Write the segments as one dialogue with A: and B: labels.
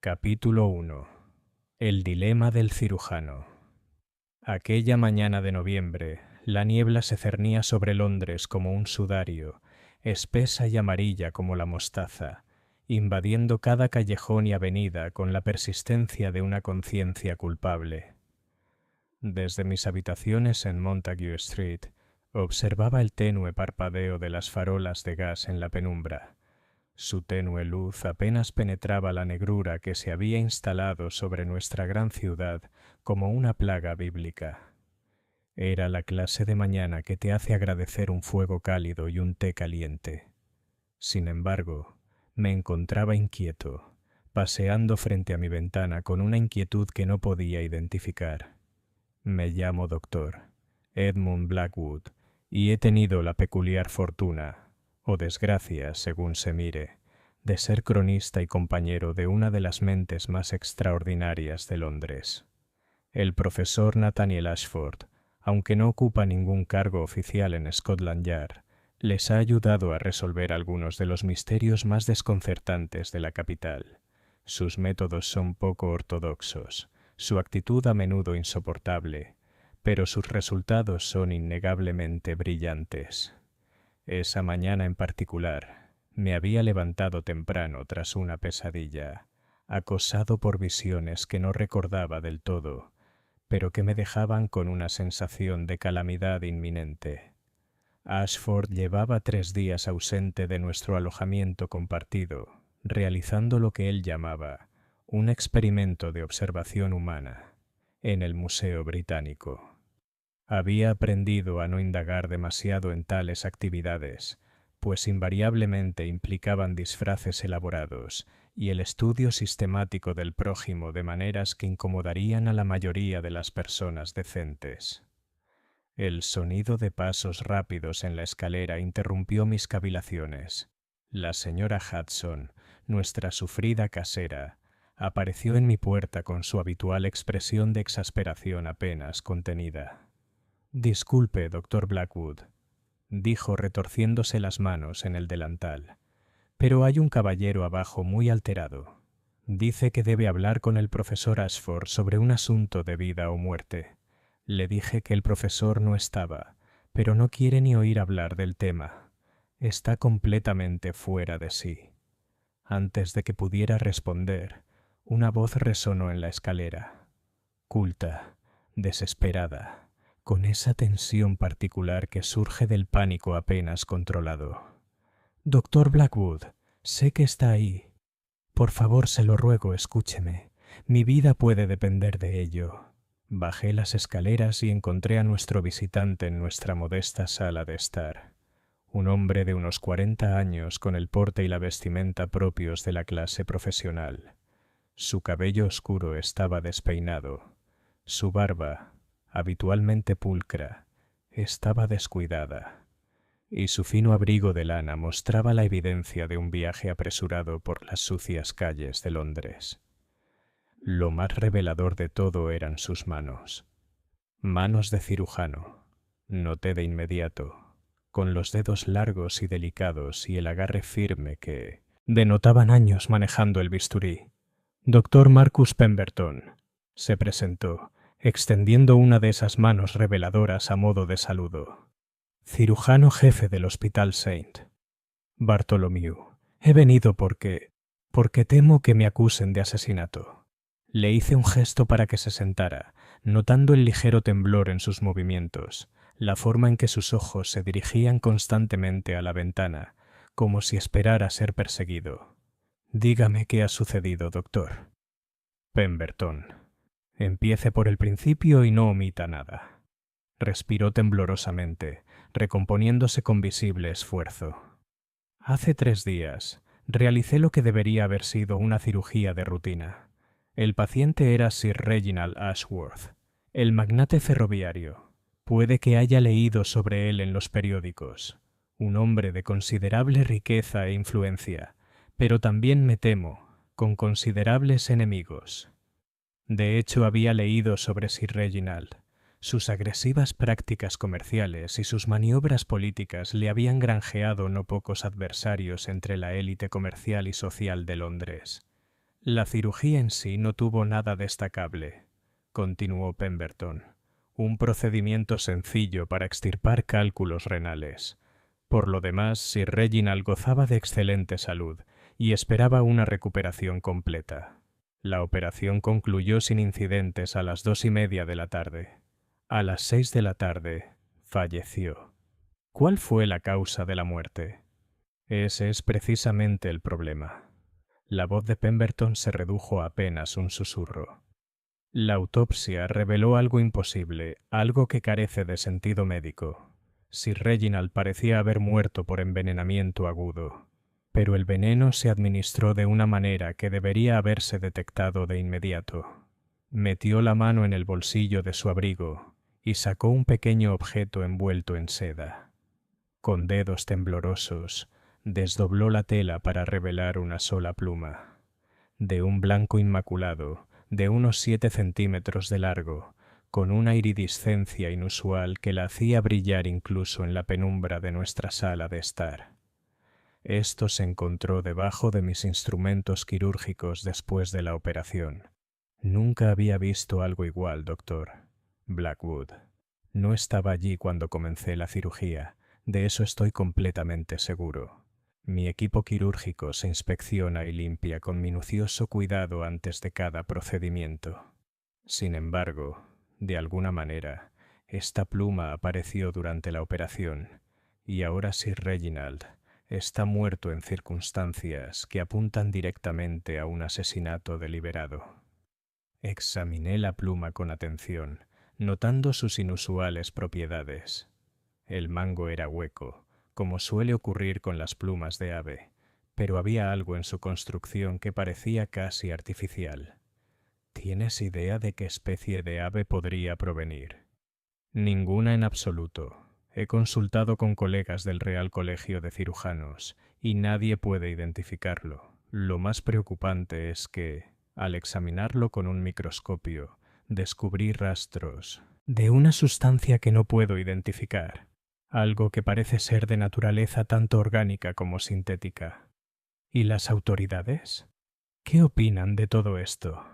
A: Capítulo 1. El dilema del cirujano. Aquella mañana de noviembre, la niebla se cernía sobre Londres como un sudario, espesa y amarilla como la mostaza, invadiendo cada callejón y avenida con la persistencia de una conciencia culpable. Desde mis habitaciones en Montague Street, observaba el tenue parpadeo de las farolas de gas en la penumbra. Su tenue luz apenas penetraba la negrura que se había instalado sobre nuestra gran ciudad como una plaga bíblica. Era la clase de mañana que te hace agradecer un fuego cálido y un té caliente. Sin embargo, me encontraba inquieto, paseando frente a mi ventana con una inquietud que no podía identificar. Me llamo Dr. Edmund Blackwood y he tenido la peculiar fortuna, o desgracia, según se mire, de ser cronista y compañero de una de las mentes más extraordinarias de Londres. El profesor Nathaniel Ashford, aunque no ocupa ningún cargo oficial en Scotland Yard, les ha ayudado a resolver algunos de los misterios más desconcertantes de la capital. Sus métodos son poco ortodoxos, su actitud a menudo insoportable, pero sus resultados son innegablemente brillantes. Esa mañana en particular, me había levantado temprano tras una pesadilla, acosado por visiones que no recordaba del todo, pero que me dejaban con una sensación de calamidad inminente. Ashford llevaba 3 días ausente de nuestro alojamiento compartido, realizando lo que él llamaba un experimento de observación humana en el Museo Británico. Había aprendido a no indagar demasiado en tales actividades, pues invariablemente implicaban disfraces elaborados y el estudio sistemático del prójimo de maneras que incomodarían a la mayoría de las personas decentes. El sonido de pasos rápidos en la escalera interrumpió mis cavilaciones. La señora Hudson, nuestra sufrida casera, apareció en mi puerta con su habitual expresión de exasperación apenas contenida. «Disculpe, doctor Blackwood», dijo retorciéndose las manos en el delantal, «pero hay un caballero abajo muy alterado. Dice que debe hablar con el profesor Ashford sobre un asunto de vida o muerte. Le dije que el profesor no estaba, pero no quiere ni oír hablar del tema. Está completamente fuera de sí». Antes de que pudiera responder, una voz resonó en la escalera, culta, desesperada, con esa tensión particular que surge del pánico apenas controlado. «Doctor Blackwood, sé que está ahí. Por favor, se lo ruego, escúcheme. Mi vida puede depender de ello». Bajé las escaleras y encontré a nuestro visitante en nuestra modesta sala de estar. Un hombre de unos 40 años con el porte y la vestimenta propios de la clase profesional. Su cabello oscuro estaba despeinado. Su barba, habitualmente pulcra, estaba descuidada, y su fino abrigo de lana mostraba la evidencia de un viaje apresurado por las sucias calles de Londres. Lo más revelador de todo eran sus manos. Manos de cirujano, noté de inmediato, con los dedos largos y delicados y el agarre firme que denotaban años manejando el bisturí. «Doctor Marcus Pemberton», se presentó, extendiendo una de esas manos reveladoras a modo de saludo. «Cirujano jefe del Hospital St. Bartholomew. He venido porque temo que me acusen de asesinato». Le hice un gesto para que se sentara, notando el ligero temblor en sus movimientos, la forma en que sus ojos se dirigían constantemente a la ventana, como si esperara ser perseguido. «Dígame qué ha sucedido, doctor». «Pemberton, empiece por el principio y no omita nada». Respiró temblorosamente, recomponiéndose con visible esfuerzo. «Hace 3 días realicé lo que debería haber sido una cirugía de rutina. El paciente era Sir Reginald Ashworth, el magnate ferroviario. Puede que haya leído sobre él en los periódicos. Un hombre de considerable riqueza e influencia, pero también, me temo, con considerables enemigos. De hecho, había leído sobre Sir Reginald. Sus agresivas prácticas comerciales y sus maniobras políticas le habían granjeado no pocos adversarios entre la élite comercial y social de Londres. La cirugía en sí no tuvo nada destacable, continuó Pemberton. Un procedimiento sencillo para extirpar cálculos renales. Por lo demás, Sir Reginald gozaba de excelente salud y esperaba una recuperación completa. La operación concluyó sin incidentes a las 2:30 de la tarde. A las 6 de la tarde, falleció. ¿Cuál fue la causa de la muerte? Ese es precisamente el problema. La voz de Pemberton se redujo a apenas un susurro. La autopsia reveló algo imposible, algo que carece de sentido médico. Sir Reginald parecía haber muerto por envenenamiento agudo, pero el veneno se administró de una manera que debería haberse detectado de inmediato. Metió la mano en el bolsillo de su abrigo y sacó un pequeño objeto envuelto en seda. Con dedos temblorosos, desdobló la tela para revelar una sola pluma. De un blanco inmaculado, de unos 7 centímetros de largo, con una iridiscencia inusual que la hacía brillar incluso en la penumbra de nuestra sala de estar. Esto se encontró debajo de mis instrumentos quirúrgicos después de la operación. Nunca había visto algo igual, doctor. Blackwood. No estaba allí cuando comencé la cirugía, de eso estoy completamente seguro. Mi equipo quirúrgico se inspecciona y limpia con minucioso cuidado antes de cada procedimiento. Sin embargo, de alguna manera, esta pluma apareció durante la operación, y ahora Sir Reginald está muerto en circunstancias que apuntan directamente a un asesinato deliberado. Examiné la pluma con atención, notando sus inusuales propiedades. El mango era hueco, como suele ocurrir con las plumas de ave, pero había algo en su construcción que parecía casi artificial. ¿Tienes idea de qué especie de ave podría provenir? Ninguna en absoluto. He consultado con colegas del Real Colegio de Cirujanos y nadie puede identificarlo. Lo más preocupante es que, al examinarlo con un microscopio, descubrí rastros de una sustancia que no puedo identificar. Algo que parece ser de naturaleza tanto orgánica como sintética. ¿Y las autoridades? ¿Qué opinan de todo esto?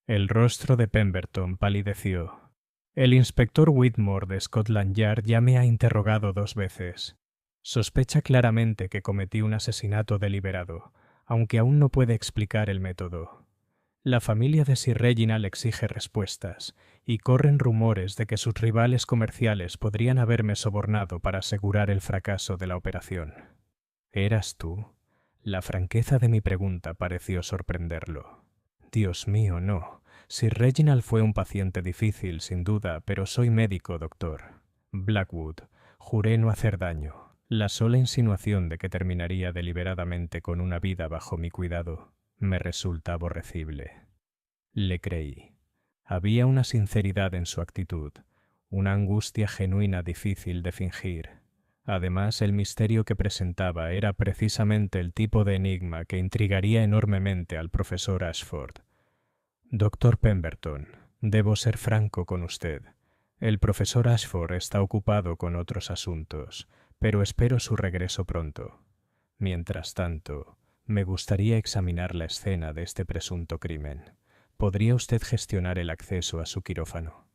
A: El rostro de Pemberton palideció. El inspector Whitmore de Scotland Yard ya me ha interrogado 2 veces. Sospecha claramente que cometí un asesinato deliberado, aunque aún no puede explicar el método. La familia de Sir Reginald exige respuestas, y corren rumores de que sus rivales comerciales podrían haberme sobornado para asegurar el fracaso de la operación. ¿Eras tú? La franqueza de mi pregunta pareció sorprenderlo. Dios mío, no. Sir Reginald fue un paciente difícil, sin duda, pero soy médico, doctor. Blackwood, juré no hacer daño. La sola insinuación de que terminaría deliberadamente con una vida bajo mi cuidado me resulta aborrecible. Le creí. Había una sinceridad en su actitud, una angustia genuina difícil de fingir. Además, el misterio que presentaba era precisamente el tipo de enigma que intrigaría enormemente al profesor Ashford. Doctor Pemberton, debo ser franco con usted. El profesor Ashford está ocupado con otros asuntos, pero espero su regreso pronto. Mientras tanto, me gustaría examinar la escena de este presunto crimen. ¿Podría usted gestionar el acceso a su quirófano?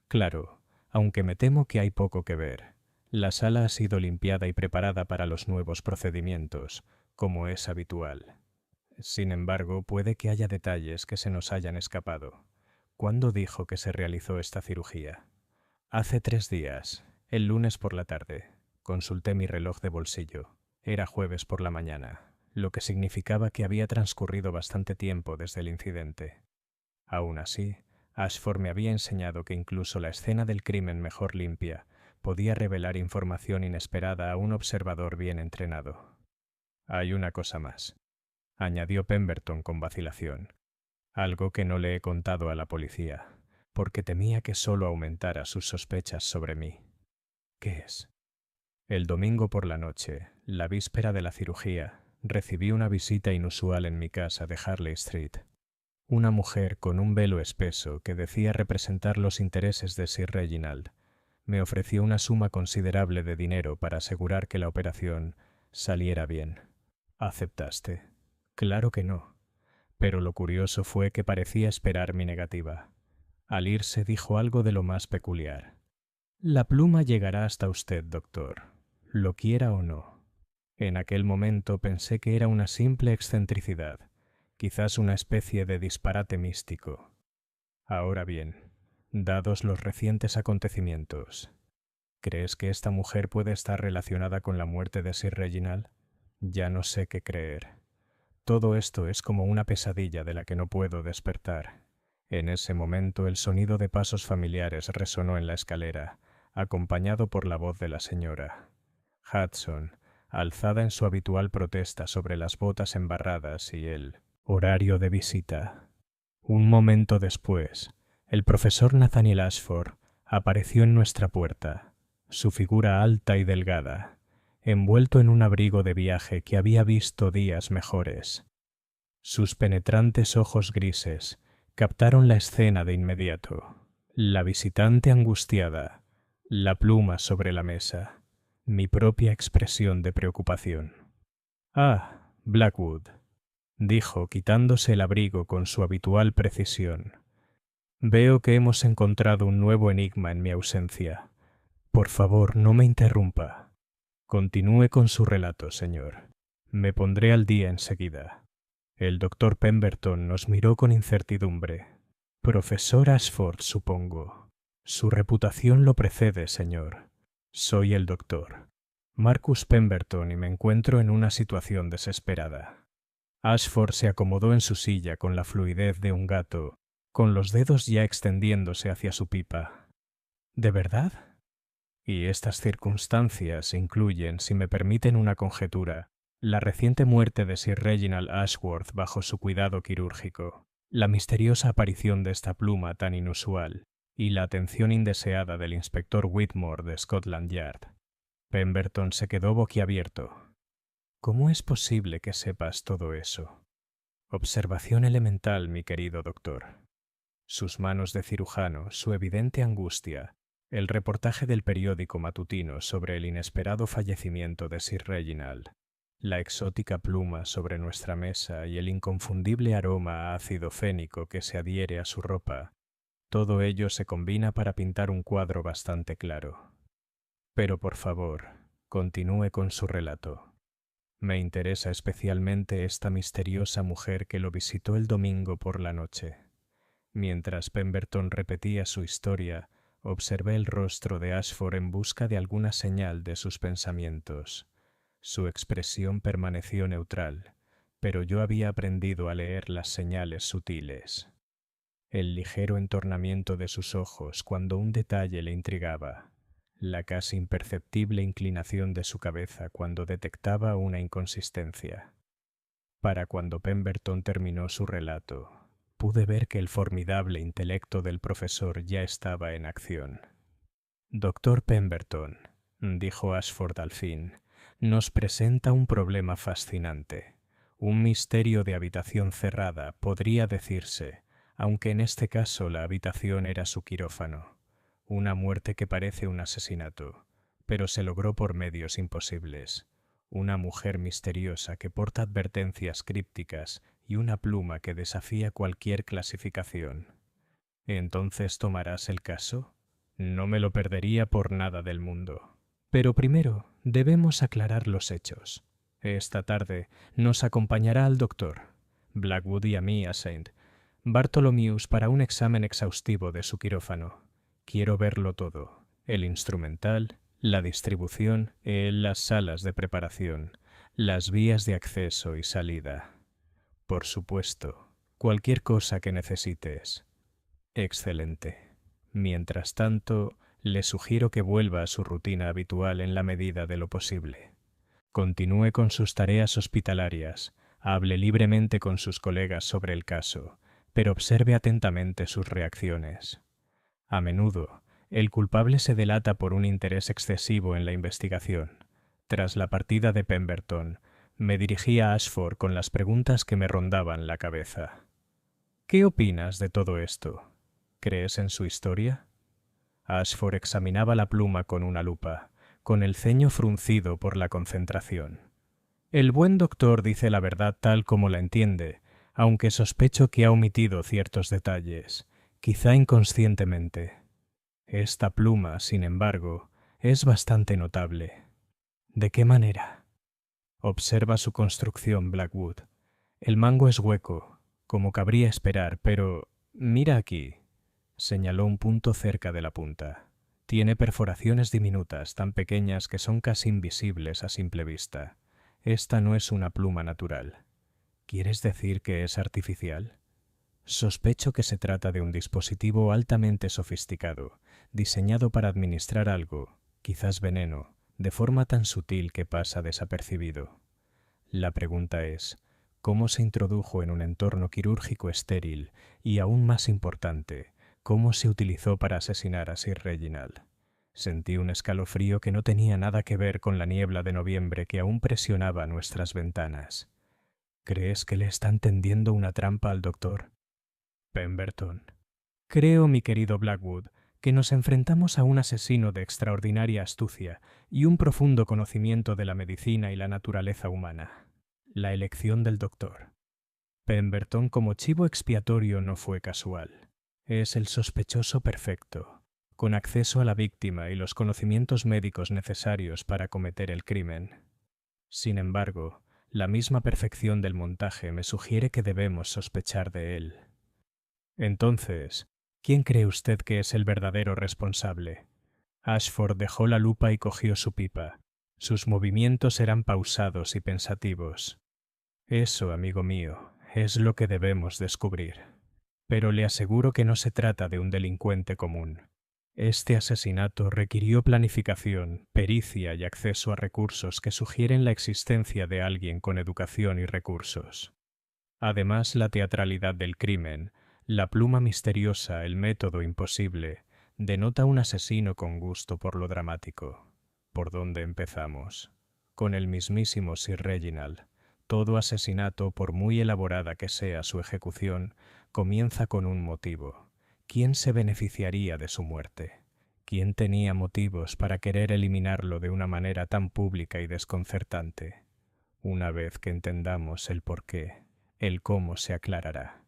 A: Claro, aunque me temo que hay poco que ver. La sala ha sido limpiada y preparada para los nuevos procedimientos, como es habitual. Sin embargo, puede que haya detalles que se nos hayan escapado. ¿Cuándo dijo que se realizó esta cirugía? Hace 3 días, el lunes por la tarde. Consulté mi reloj de bolsillo. Era jueves por la mañana, lo que significaba que había transcurrido bastante tiempo desde el incidente. Aún así, Ashford me había enseñado que incluso la escena del crimen mejor limpia podía revelar información inesperada a un observador bien entrenado. Hay una cosa más, añadió Pemberton con vacilación, algo que no le he contado a la policía, porque temía que solo aumentara sus sospechas sobre mí. ¿Qué es? El domingo por la noche, la víspera de la cirugía, recibí una visita inusual en mi casa de Harley Street. Una mujer con un velo espeso que decía representar los intereses de Sir Reginald me ofreció una suma considerable de dinero para asegurar que la operación saliera bien. ¿Aceptaste? Claro que no. pero lo curioso fue que parecía esperar mi negativa. Al irse dijo algo de lo más peculiar. «La pluma llegará hasta usted, doctor, lo quiera o no». En aquel momento pensé que era una simple excentricidad, quizás una especie de disparate místico. Ahora bien, dados los recientes acontecimientos, ¿crees que esta mujer puede estar relacionada con la muerte de Sir Reginald? Ya no sé qué creer. Todo esto es como una pesadilla de la que no puedo despertar. En ese momento el sonido de pasos familiares resonó en la escalera, acompañado por la voz de la señora Hudson, alzada en su habitual protesta sobre las botas embarradas y el horario de visita. Un momento después, el profesor Nathaniel Ashford apareció en nuestra puerta, su figura alta y delgada, envuelto en un abrigo de viaje que había visto días mejores. Sus penetrantes ojos grises captaron la escena de inmediato. La visitante angustiada, la pluma sobre la mesa, mi propia expresión de preocupación. «Ah, Blackwood», dijo, quitándose el abrigo con su habitual precisión. «Veo que hemos encontrado un nuevo enigma en mi ausencia. Por favor, no me interrumpa. Continúe con su relato, señor. Me pondré al día enseguida». El doctor Pemberton nos miró con incertidumbre. «Profesor Ashford, supongo. Su reputación lo precede, señor. Soy el doctor Marcus Pemberton y me encuentro en una situación desesperada». Ashford se acomodó en su silla con la fluidez de un gato, con los dedos ya extendiéndose hacia su pipa. «¿De verdad? Y estas circunstancias incluyen, si me permiten una conjetura, la reciente muerte de Sir Reginald Ashworth bajo su cuidado quirúrgico, la misteriosa aparición de esta pluma tan inusual y la atención indeseada del inspector Whitmore de Scotland Yard». Pemberton se quedó boquiabierto. «¿Cómo es posible que sepas todo eso?» «Observación elemental, mi querido doctor». Sus manos de cirujano, su evidente angustia, el reportaje del periódico matutino sobre el inesperado fallecimiento de Sir Reginald, la exótica pluma sobre nuestra mesa y el inconfundible aroma a ácido fénico que se adhiere a su ropa, todo ello se combina para pintar un cuadro bastante claro. Pero por favor, continúe con su relato. Me interesa especialmente esta misteriosa mujer que lo visitó el domingo por la noche. Mientras Pemberton repetía su historia, observé el rostro de Ashford en busca de alguna señal de sus pensamientos. Su expresión permaneció neutral, pero yo había aprendido a leer las señales sutiles. El ligero entornamiento de sus ojos cuando un detalle le intrigaba, la casi imperceptible inclinación de su cabeza cuando detectaba una inconsistencia. Para cuando Pemberton terminó su relato, pude ver que el formidable intelecto del profesor ya estaba en acción. «Doctor Pemberton», dijo Ashford al fin, «nos presenta un problema fascinante. Un misterio de habitación cerrada, podría decirse, aunque en este caso la habitación era su quirófano. Una muerte que parece un asesinato, pero se logró por medios imposibles. Una mujer misteriosa que porta advertencias crípticas y una pluma que desafía cualquier clasificación. ¿Entonces tomarás el caso? No me lo perdería por nada del mundo. Pero primero debemos aclarar los hechos. Esta tarde nos acompañará al doctor Blackwood y a mí a St. Bartholomew's para un examen exhaustivo de su quirófano. Quiero verlo todo, el instrumental, la distribución, las salas de preparación, las vías de acceso y salida. Por supuesto, cualquier cosa que necesites. Excelente. Mientras tanto, le sugiero que vuelva a su rutina habitual en la medida de lo posible. Continúe con sus tareas hospitalarias, hable libremente con sus colegas sobre el caso, pero observe atentamente sus reacciones. A menudo, el culpable se delata por un interés excesivo en la investigación. Tras la partida de Pemberton, me dirigí a Ashford con las preguntas que me rondaban la cabeza. ¿Qué opinas de todo esto? ¿Crees en su historia? Ashford examinaba la pluma con una lupa, con el ceño fruncido por la concentración. El buen doctor dice la verdad tal como la entiende, aunque sospecho que ha omitido ciertos detalles, quizá inconscientemente. Esta pluma, sin embargo, es bastante notable. ¿De qué manera? Observa su construcción, Blackwood. El mango es hueco, como cabría esperar, pero mira aquí. Señaló un punto cerca de la punta. Tiene perforaciones diminutas, tan pequeñas que son casi invisibles a simple vista. Esta no es una pluma natural. ¿Quieres decir que es artificial? Sospecho que se trata de un dispositivo altamente sofisticado, diseñado para administrar algo, quizás veneno, de forma tan sutil que pasa desapercibido. La pregunta es, ¿cómo se introdujo en un entorno quirúrgico estéril y, aún más importante, cómo se utilizó para asesinar a Sir Reginald? Sentí un escalofrío que no tenía nada que ver con la niebla de noviembre que aún presionaba nuestras ventanas. ¿Crees que le están tendiendo una trampa al doctor? Pemberton. Creo, mi querido Blackwood, que nos enfrentamos a un asesino de extraordinaria astucia y un profundo conocimiento de la medicina y la naturaleza humana. La elección del doctor. Pemberton como chivo expiatorio no fue casual. Es el sospechoso perfecto, con acceso a la víctima y los conocimientos médicos necesarios para cometer el crimen. Sin embargo, la misma perfección del montaje me sugiere que debemos sospechar de él. Entonces, ¿quién cree usted que es el verdadero responsable? Ashford dejó la lupa y cogió su pipa. Sus movimientos eran pausados y pensativos. Eso, amigo mío, es lo que debemos descubrir. Pero le aseguro que no se trata de un delincuente común. Este asesinato requirió planificación, pericia y acceso a recursos que sugieren la existencia de alguien con educación y recursos. Además, la teatralidad del crimen, la pluma misteriosa, el método imposible, denota un asesino con gusto por lo dramático. ¿Por dónde empezamos? Con el mismísimo Sir Reginald. Todo asesinato, por muy elaborada que sea su ejecución, comienza con un motivo. ¿Quién se beneficiaría de su muerte? ¿Quién tenía motivos para querer eliminarlo de una manera tan pública y desconcertante? Una vez que entendamos el porqué, el cómo se aclarará.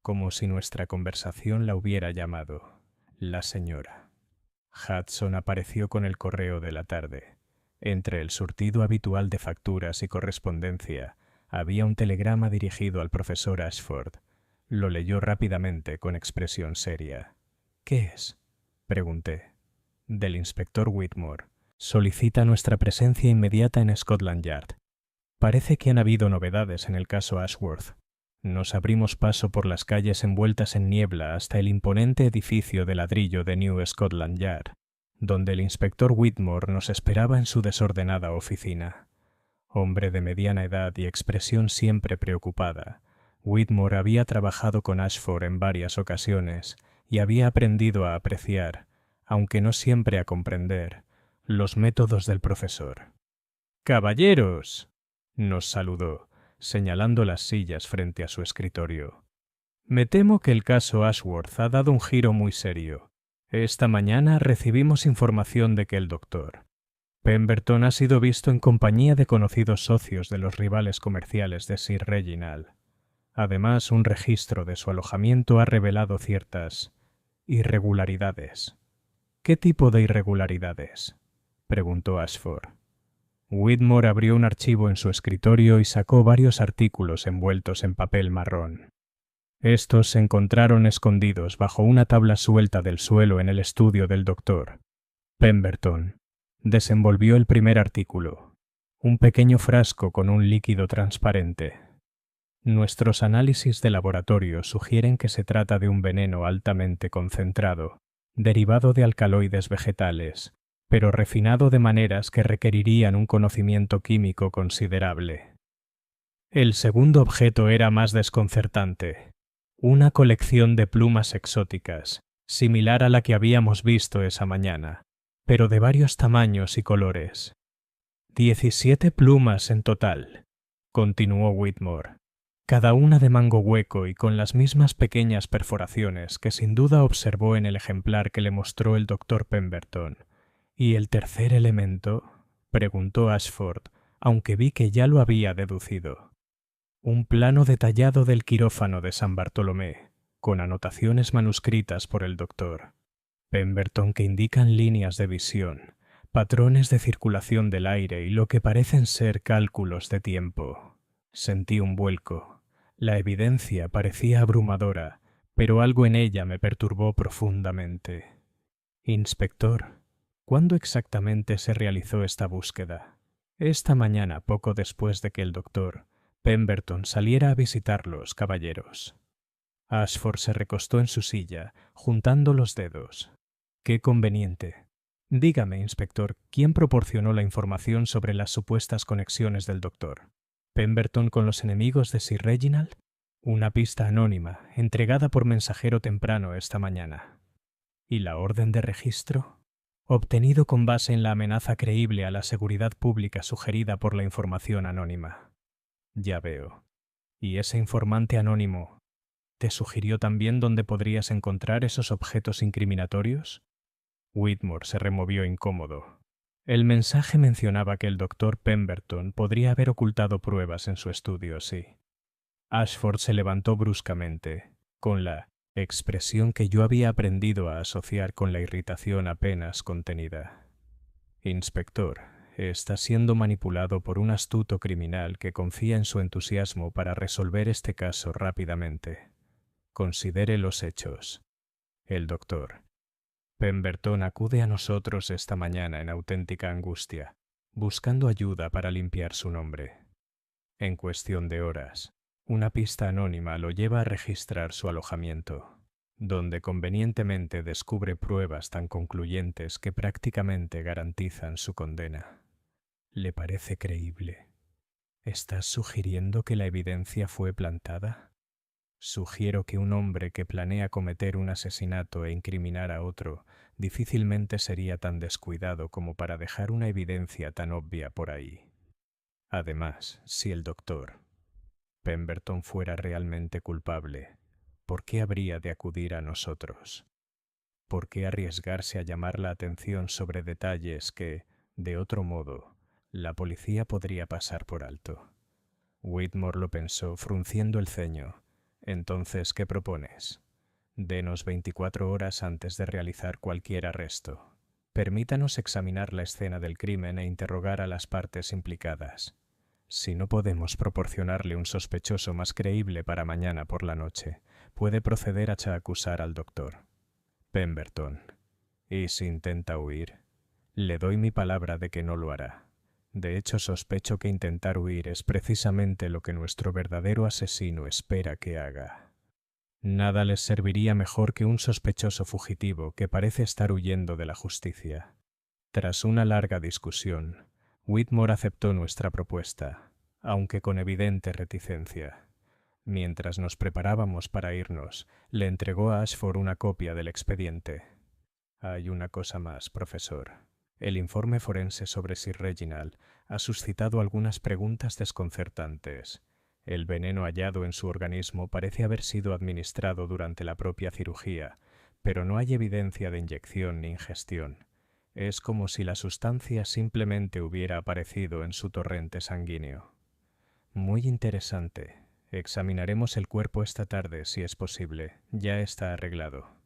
A: Como si nuestra conversación la hubiera llamado la señora. Hudson apareció con el correo de la tarde. Entre el surtido habitual de facturas y correspondencia, había un telegrama dirigido al profesor Ashford. Lo leyó rápidamente con expresión seria. ¿Qué es? Pregunté. Del inspector Whitmore. Solicita nuestra presencia inmediata en Scotland Yard. Parece que han habido novedades en el caso Ashworth. Nos abrimos paso por las calles envueltas en niebla hasta el imponente edificio de ladrillo de New Scotland Yard, donde el inspector Whitmore nos esperaba en su desordenada oficina. Hombre de mediana edad y expresión siempre preocupada, Whitmore había trabajado con Ashford en varias ocasiones y había aprendido a apreciar, aunque no siempre a comprender, los métodos del profesor. «¡Caballeros!», nos saludó, señalando las sillas frente a su escritorio. «Me temo que el caso Ashworth ha dado un giro muy serio. Esta mañana recibimos información de que el doctor Pemberton ha sido visto en compañía de conocidos socios de los rivales comerciales de Sir Reginald. Además, un registro de su alojamiento ha revelado ciertas irregularidades». «¿Qué tipo de irregularidades?», preguntó Ashford. Whitmore abrió un archivo en su escritorio y sacó varios artículos envueltos en papel marrón. Estos se encontraron escondidos bajo una tabla suelta del suelo en el estudio del doctor. Pemberton desenvolvió el primer artículo, un pequeño frasco con un líquido transparente. Nuestros análisis de laboratorio sugieren que se trata de un veneno altamente concentrado, derivado de alcaloides vegetales, pero refinado de maneras que requerirían un conocimiento químico considerable. El segundo objeto era más desconcertante. Una colección de plumas exóticas, similar a la que habíamos visto esa mañana, pero de varios tamaños y colores. 17 plumas en total, continuó Whitmore, cada una de mango hueco y con las mismas pequeñas perforaciones que sin duda observó en el ejemplar que le mostró el doctor Pemberton. «¿Y el tercer elemento?», preguntó Ashford, aunque vi que ya lo había deducido. Un plano detallado del quirófano de San Bartolomé, con anotaciones manuscritas por el doctor Pemberton que indican líneas de visión, patrones de circulación del aire y lo que parecen ser cálculos de tiempo. Sentí un vuelco. La evidencia parecía abrumadora, pero algo en ella me perturbó profundamente. Inspector, ¿cuándo exactamente se realizó esta búsqueda? Esta mañana, poco después de que el doctor Pemberton saliera a visitarlos, caballeros. Ashford se recostó en su silla, juntando los dedos. Qué conveniente. Dígame, inspector, ¿quién proporcionó la información sobre las supuestas conexiones del doctor? ¿Pemberton con los enemigos de Sir Reginald? Una pista anónima, entregada por mensajero temprano esta mañana. ¿Y la orden de registro? Obtenido con base en la amenaza creíble a la seguridad pública sugerida por la información anónima. Ya veo. ¿Y ese informante anónimo te sugirió también dónde podrías encontrar esos objetos incriminatorios? Whitmore se removió incómodo. El mensaje mencionaba que el doctor Pemberton podría haber ocultado pruebas en su estudio, sí. Ashford se levantó bruscamente, con la expresión que yo había aprendido a asociar con la irritación apenas contenida. Inspector, está siendo manipulado por un astuto criminal que confía en su entusiasmo para resolver este caso rápidamente. Considere los hechos. El doctor Pemberton acude a nosotros esta mañana en auténtica angustia, buscando ayuda para limpiar su nombre. En cuestión de horas, una pista anónima lo lleva a registrar su alojamiento, donde convenientemente descubre pruebas tan concluyentes que prácticamente garantizan su condena. ¿Le parece creíble? ¿Estás sugiriendo que la evidencia fue plantada? Sugiero que un hombre que planea cometer un asesinato e incriminar a otro difícilmente sería tan descuidado como para dejar una evidencia tan obvia por ahí. Además, si el doctor Pemberton fuera realmente culpable, ¿por qué habría de acudir a nosotros? ¿Por qué arriesgarse a llamar la atención sobre detalles que, de otro modo, la policía podría pasar por alto? Whitmore lo pensó, frunciendo el ceño. Entonces, ¿qué propones? Denos 24 horas antes de realizar cualquier arresto. Permítanos examinar la escena del crimen e interrogar a las partes implicadas. Si no podemos proporcionarle un sospechoso más creíble para mañana por la noche, puede proceder a acusar al doctor Pemberton. Y si intenta huir, le doy mi palabra de que no lo hará. De hecho, sospecho que intentar huir es precisamente lo que nuestro verdadero asesino espera que haga. Nada les serviría mejor que un sospechoso fugitivo que parece estar huyendo de la justicia. Tras una larga discusión, Whitmore aceptó nuestra propuesta, aunque con evidente reticencia. Mientras nos preparábamos para irnos, le entregó a Ashford una copia del expediente. Hay una cosa más, profesor. El informe forense sobre Sir Reginald ha suscitado algunas preguntas desconcertantes. El veneno hallado en su organismo parece haber sido administrado durante la propia cirugía, pero no hay evidencia de inyección ni ingestión. Es como si la sustancia simplemente hubiera aparecido en su torrente sanguíneo. Muy interesante. Examinaremos el cuerpo esta tarde, si es posible. Ya está arreglado.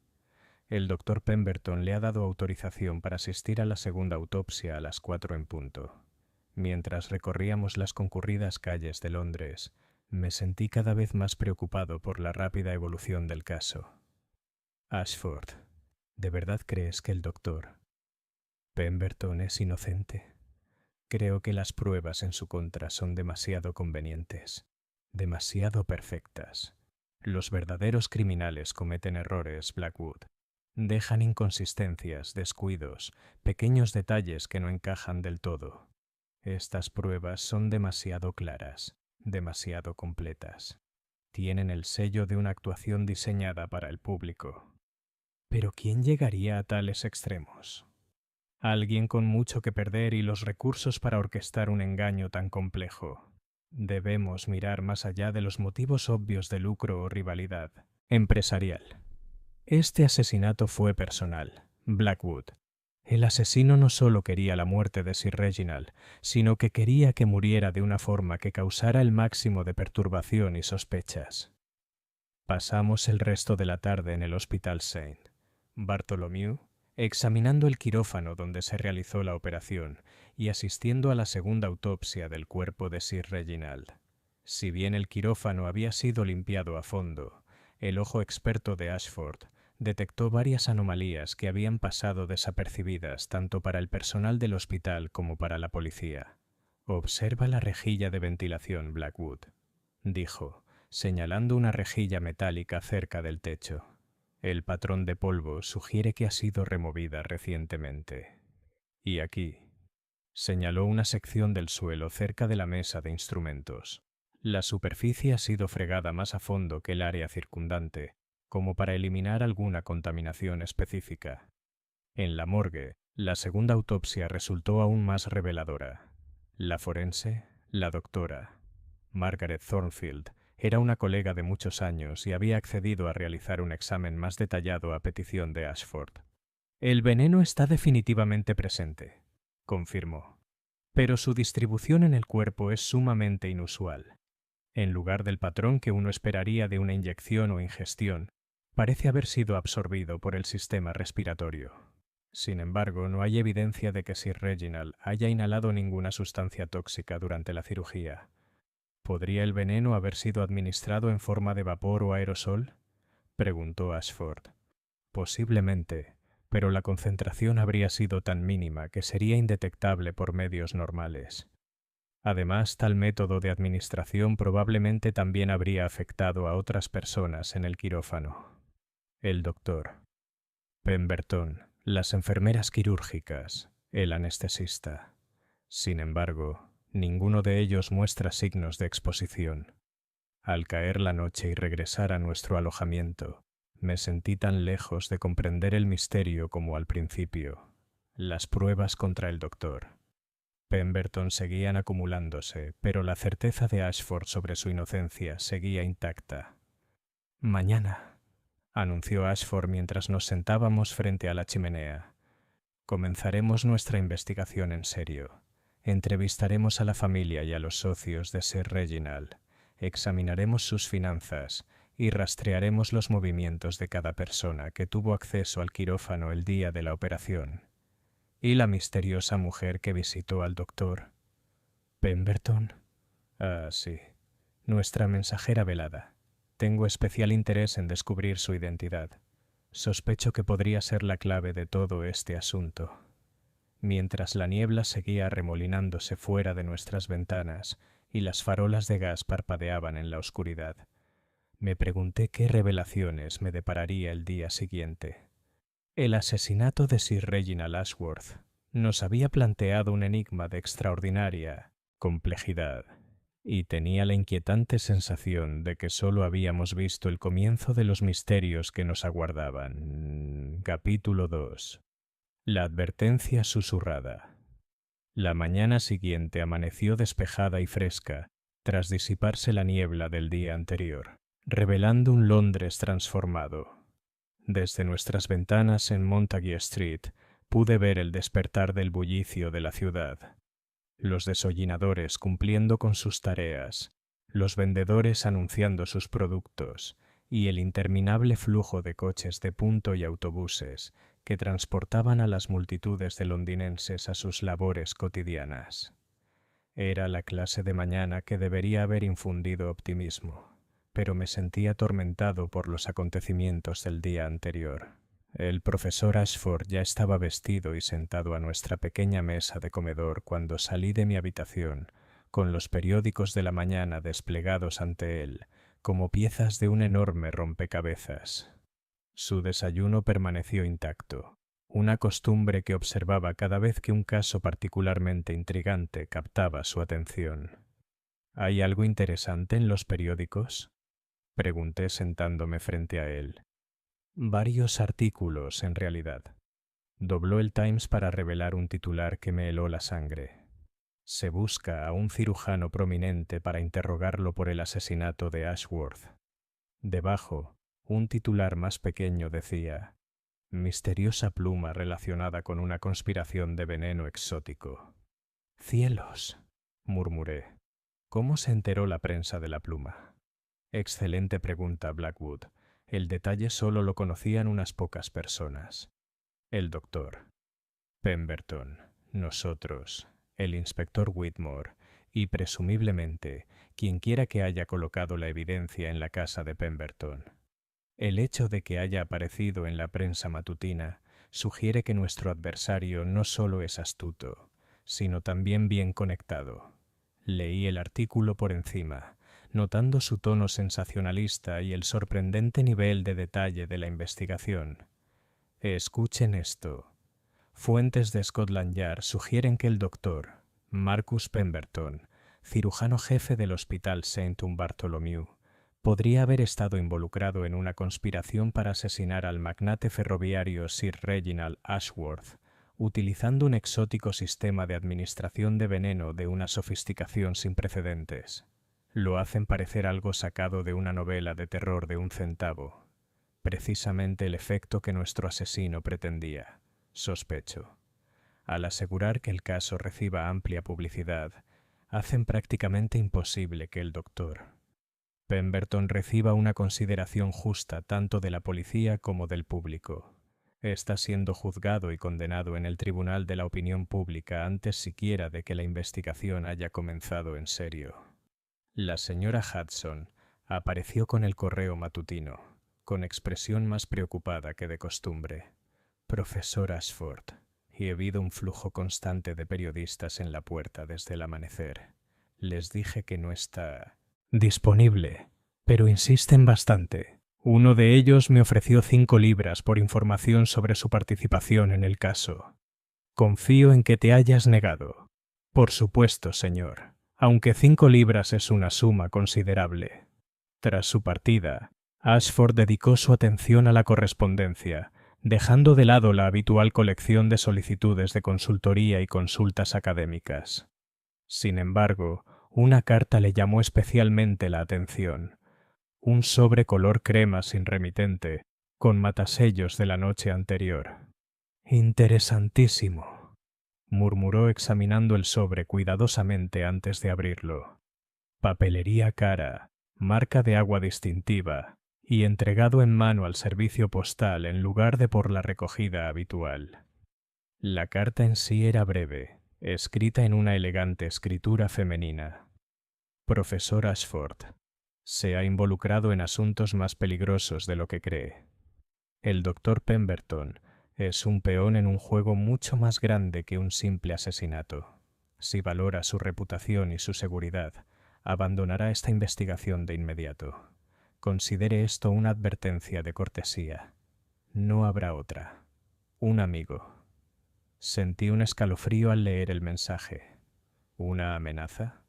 A: El doctor Pemberton le ha dado autorización para asistir a la segunda autopsia a las 4 en punto. Mientras recorríamos las concurridas calles de Londres, me sentí cada vez más preocupado por la rápida evolución del caso. Ashford, ¿de verdad crees que el doctor Pemberton es inocente? Creo que las pruebas en su contra son demasiado convenientes, demasiado perfectas. Los verdaderos criminales cometen errores, Blackwood. Dejan inconsistencias, descuidos, pequeños detalles que no encajan del todo. Estas pruebas son demasiado claras, demasiado completas. Tienen el sello de una actuación diseñada para el público. Pero ¿quién llegaría a tales extremos? Alguien con mucho que perder y los recursos para orquestar un engaño tan complejo. Debemos mirar más allá de los motivos obvios de lucro o rivalidad empresarial. Este asesinato fue personal, Blackwood. El asesino no solo quería la muerte de Sir Reginald, sino que quería que muriera de una forma que causara el máximo de perturbación y sospechas. Pasamos el resto de la tarde en el Hospital St. Bartholomew, examinando el quirófano donde se realizó la operación y asistiendo a la segunda autopsia del cuerpo de Sir Reginald. Si bien el quirófano había sido limpiado a fondo, el ojo experto de Ashford detectó varias anomalías que habían pasado desapercibidas tanto para el personal del hospital como para la policía. «Observa la rejilla de ventilación, Blackwood», dijo, señalando una rejilla metálica cerca del techo. «El patrón de polvo sugiere que ha sido removida recientemente. Y aquí», señaló una sección del suelo cerca de la mesa de instrumentos. «La superficie ha sido fregada más a fondo que el área circundante, como para eliminar alguna contaminación específica». En la morgue, la segunda autopsia resultó aún más reveladora. La forense, la doctora Margaret Thornfield, era una colega de muchos años y había accedido a realizar un examen más detallado a petición de Ashford. «El veneno está definitivamente presente», confirmó, «pero su distribución en el cuerpo es sumamente inusual. En lugar del patrón que uno esperaría de una inyección o ingestión, parece haber sido absorbido por el sistema respiratorio. Sin embargo, no hay evidencia de que Sir Reginald haya inhalado ninguna sustancia tóxica durante la cirugía. ¿Podría el veneno haber sido administrado en forma de vapor o aerosol?», preguntó Ashford. «Posiblemente, pero la concentración habría sido tan mínima que sería indetectable por medios normales. Además, tal método de administración probablemente también habría afectado a otras personas en el quirófano». El doctor Pemberton, las enfermeras quirúrgicas, el anestesista. Sin embargo, ninguno de ellos muestra signos de exposición. Al caer la noche y regresar a nuestro alojamiento, me sentí tan lejos de comprender el misterio como al principio. Las pruebas contra el doctor Pemberton seguían acumulándose, pero la certeza de Ashford sobre su inocencia seguía intacta. «Mañana», anunció Ashford mientras nos sentábamos frente a la chimenea, «comenzaremos nuestra investigación en serio. Entrevistaremos a la familia y a los socios de Sir Reginald, examinaremos sus finanzas y rastrearemos los movimientos de cada persona que tuvo acceso al quirófano el día de la operación. ¿Y la misteriosa mujer que visitó al doctor Pemberton? Ah, sí, nuestra mensajera velada. Tengo especial interés en descubrir su identidad. Sospecho que podría ser la clave de todo este asunto». Mientras la niebla seguía arremolinándose fuera de nuestras ventanas y las farolas de gas parpadeaban en la oscuridad, me pregunté qué revelaciones me depararía el día siguiente. El asesinato de Sir Reginald Ashworth nos había planteado un enigma de extraordinaria complejidad, y tenía la inquietante sensación de que solo habíamos visto el comienzo de los misterios que nos aguardaban. Capítulo 2. La advertencia susurrada. La mañana siguiente amaneció despejada y fresca, tras disiparse la niebla del día anterior, revelando un Londres transformado. Desde nuestras ventanas en Montague Street pude ver el despertar del bullicio de la ciudad. Los desollinadores cumpliendo con sus tareas, los vendedores anunciando sus productos y el interminable flujo de coches de punto y autobuses que transportaban a las multitudes de londinenses a sus labores cotidianas. Era la clase de mañana que debería haber infundido optimismo, pero me sentí atormentado por los acontecimientos del día anterior. El profesor Ashford ya estaba vestido y sentado a nuestra pequeña mesa de comedor cuando salí de mi habitación, con los periódicos de la mañana desplegados ante él, como piezas de un enorme rompecabezas. Su desayuno permaneció intacto, una costumbre que observaba cada vez que un caso particularmente intrigante captaba su atención. «¿Hay algo interesante en los periódicos?», pregunté sentándome frente a él. «Varios artículos, en realidad». Dobló el Times para revelar un titular que me heló la sangre. «Se busca a un cirujano prominente para interrogarlo por el asesinato de Ashworth». Debajo, un titular más pequeño decía: Misteriosa pluma relacionada con una conspiración de veneno exótico. «¡Cielos!», murmuré. ¿Cómo se enteró la prensa de la pluma? Excelente pregunta, Blackwood. El detalle solo lo conocían unas pocas personas. El doctor, Pemberton, nosotros, el inspector Whitmore y, presumiblemente, quienquiera que haya colocado la evidencia en la casa de Pemberton. El hecho de que haya aparecido en la prensa matutina sugiere que nuestro adversario no solo es astuto, sino también bien conectado. Leí el artículo por encima, notando su tono sensacionalista y el sorprendente nivel de detalle de la investigación. Escuchen esto. Fuentes de Scotland Yard sugieren que el doctor Marcus Pemberton, cirujano jefe del Hospital St. Bartholomew, podría haber estado involucrado en una conspiración para asesinar al magnate ferroviario Sir Reginald Ashworth, utilizando un exótico sistema de administración de veneno de una sofisticación sin precedentes. Lo hacen parecer algo sacado de una novela de terror de un centavo. Precisamente el efecto que nuestro asesino pretendía, sospecho. Al asegurar que el caso reciba amplia publicidad, hacen prácticamente imposible que el doctor Pemberton reciba una consideración justa tanto de la policía como del público. Está siendo juzgado y condenado en el tribunal de la opinión pública antes siquiera de que la investigación haya comenzado en serio. La señora Hudson apareció con el correo matutino, con expresión más preocupada que de costumbre. Profesor Ashford, y he habido un flujo constante de periodistas en la puerta desde el amanecer. Les dije que no está disponible, pero insisten bastante. Uno de ellos me ofreció 5 libras por información sobre su participación en el caso. Confío en que te hayas negado. Por supuesto, señor, aunque 5 libras es una suma considerable. Tras su partida, Ashford dedicó su atención a la correspondencia, dejando de lado la habitual colección de solicitudes de consultoría y consultas académicas. Sin embargo, una carta le llamó especialmente la atención. Un sobre color crema sin remitente, con matasellos de la noche anterior. «Interesantísimo», murmuró examinando el sobre cuidadosamente antes de abrirlo. Papelería cara, marca de agua distintiva, y entregado en mano al servicio postal en lugar de por la recogida habitual. La carta en sí era breve, escrita en una elegante escritura femenina. Profesor Ashford, se ha involucrado en asuntos más peligrosos de lo que cree. El doctor Pemberton es un peón en un juego mucho más grande que un simple asesinato. Si valora su reputación y su seguridad, abandonará esta investigación de inmediato. Considere esto una advertencia de cortesía. No habrá otra. Un amigo. Sentí un escalofrío al leer el mensaje. ¿Una amenaza?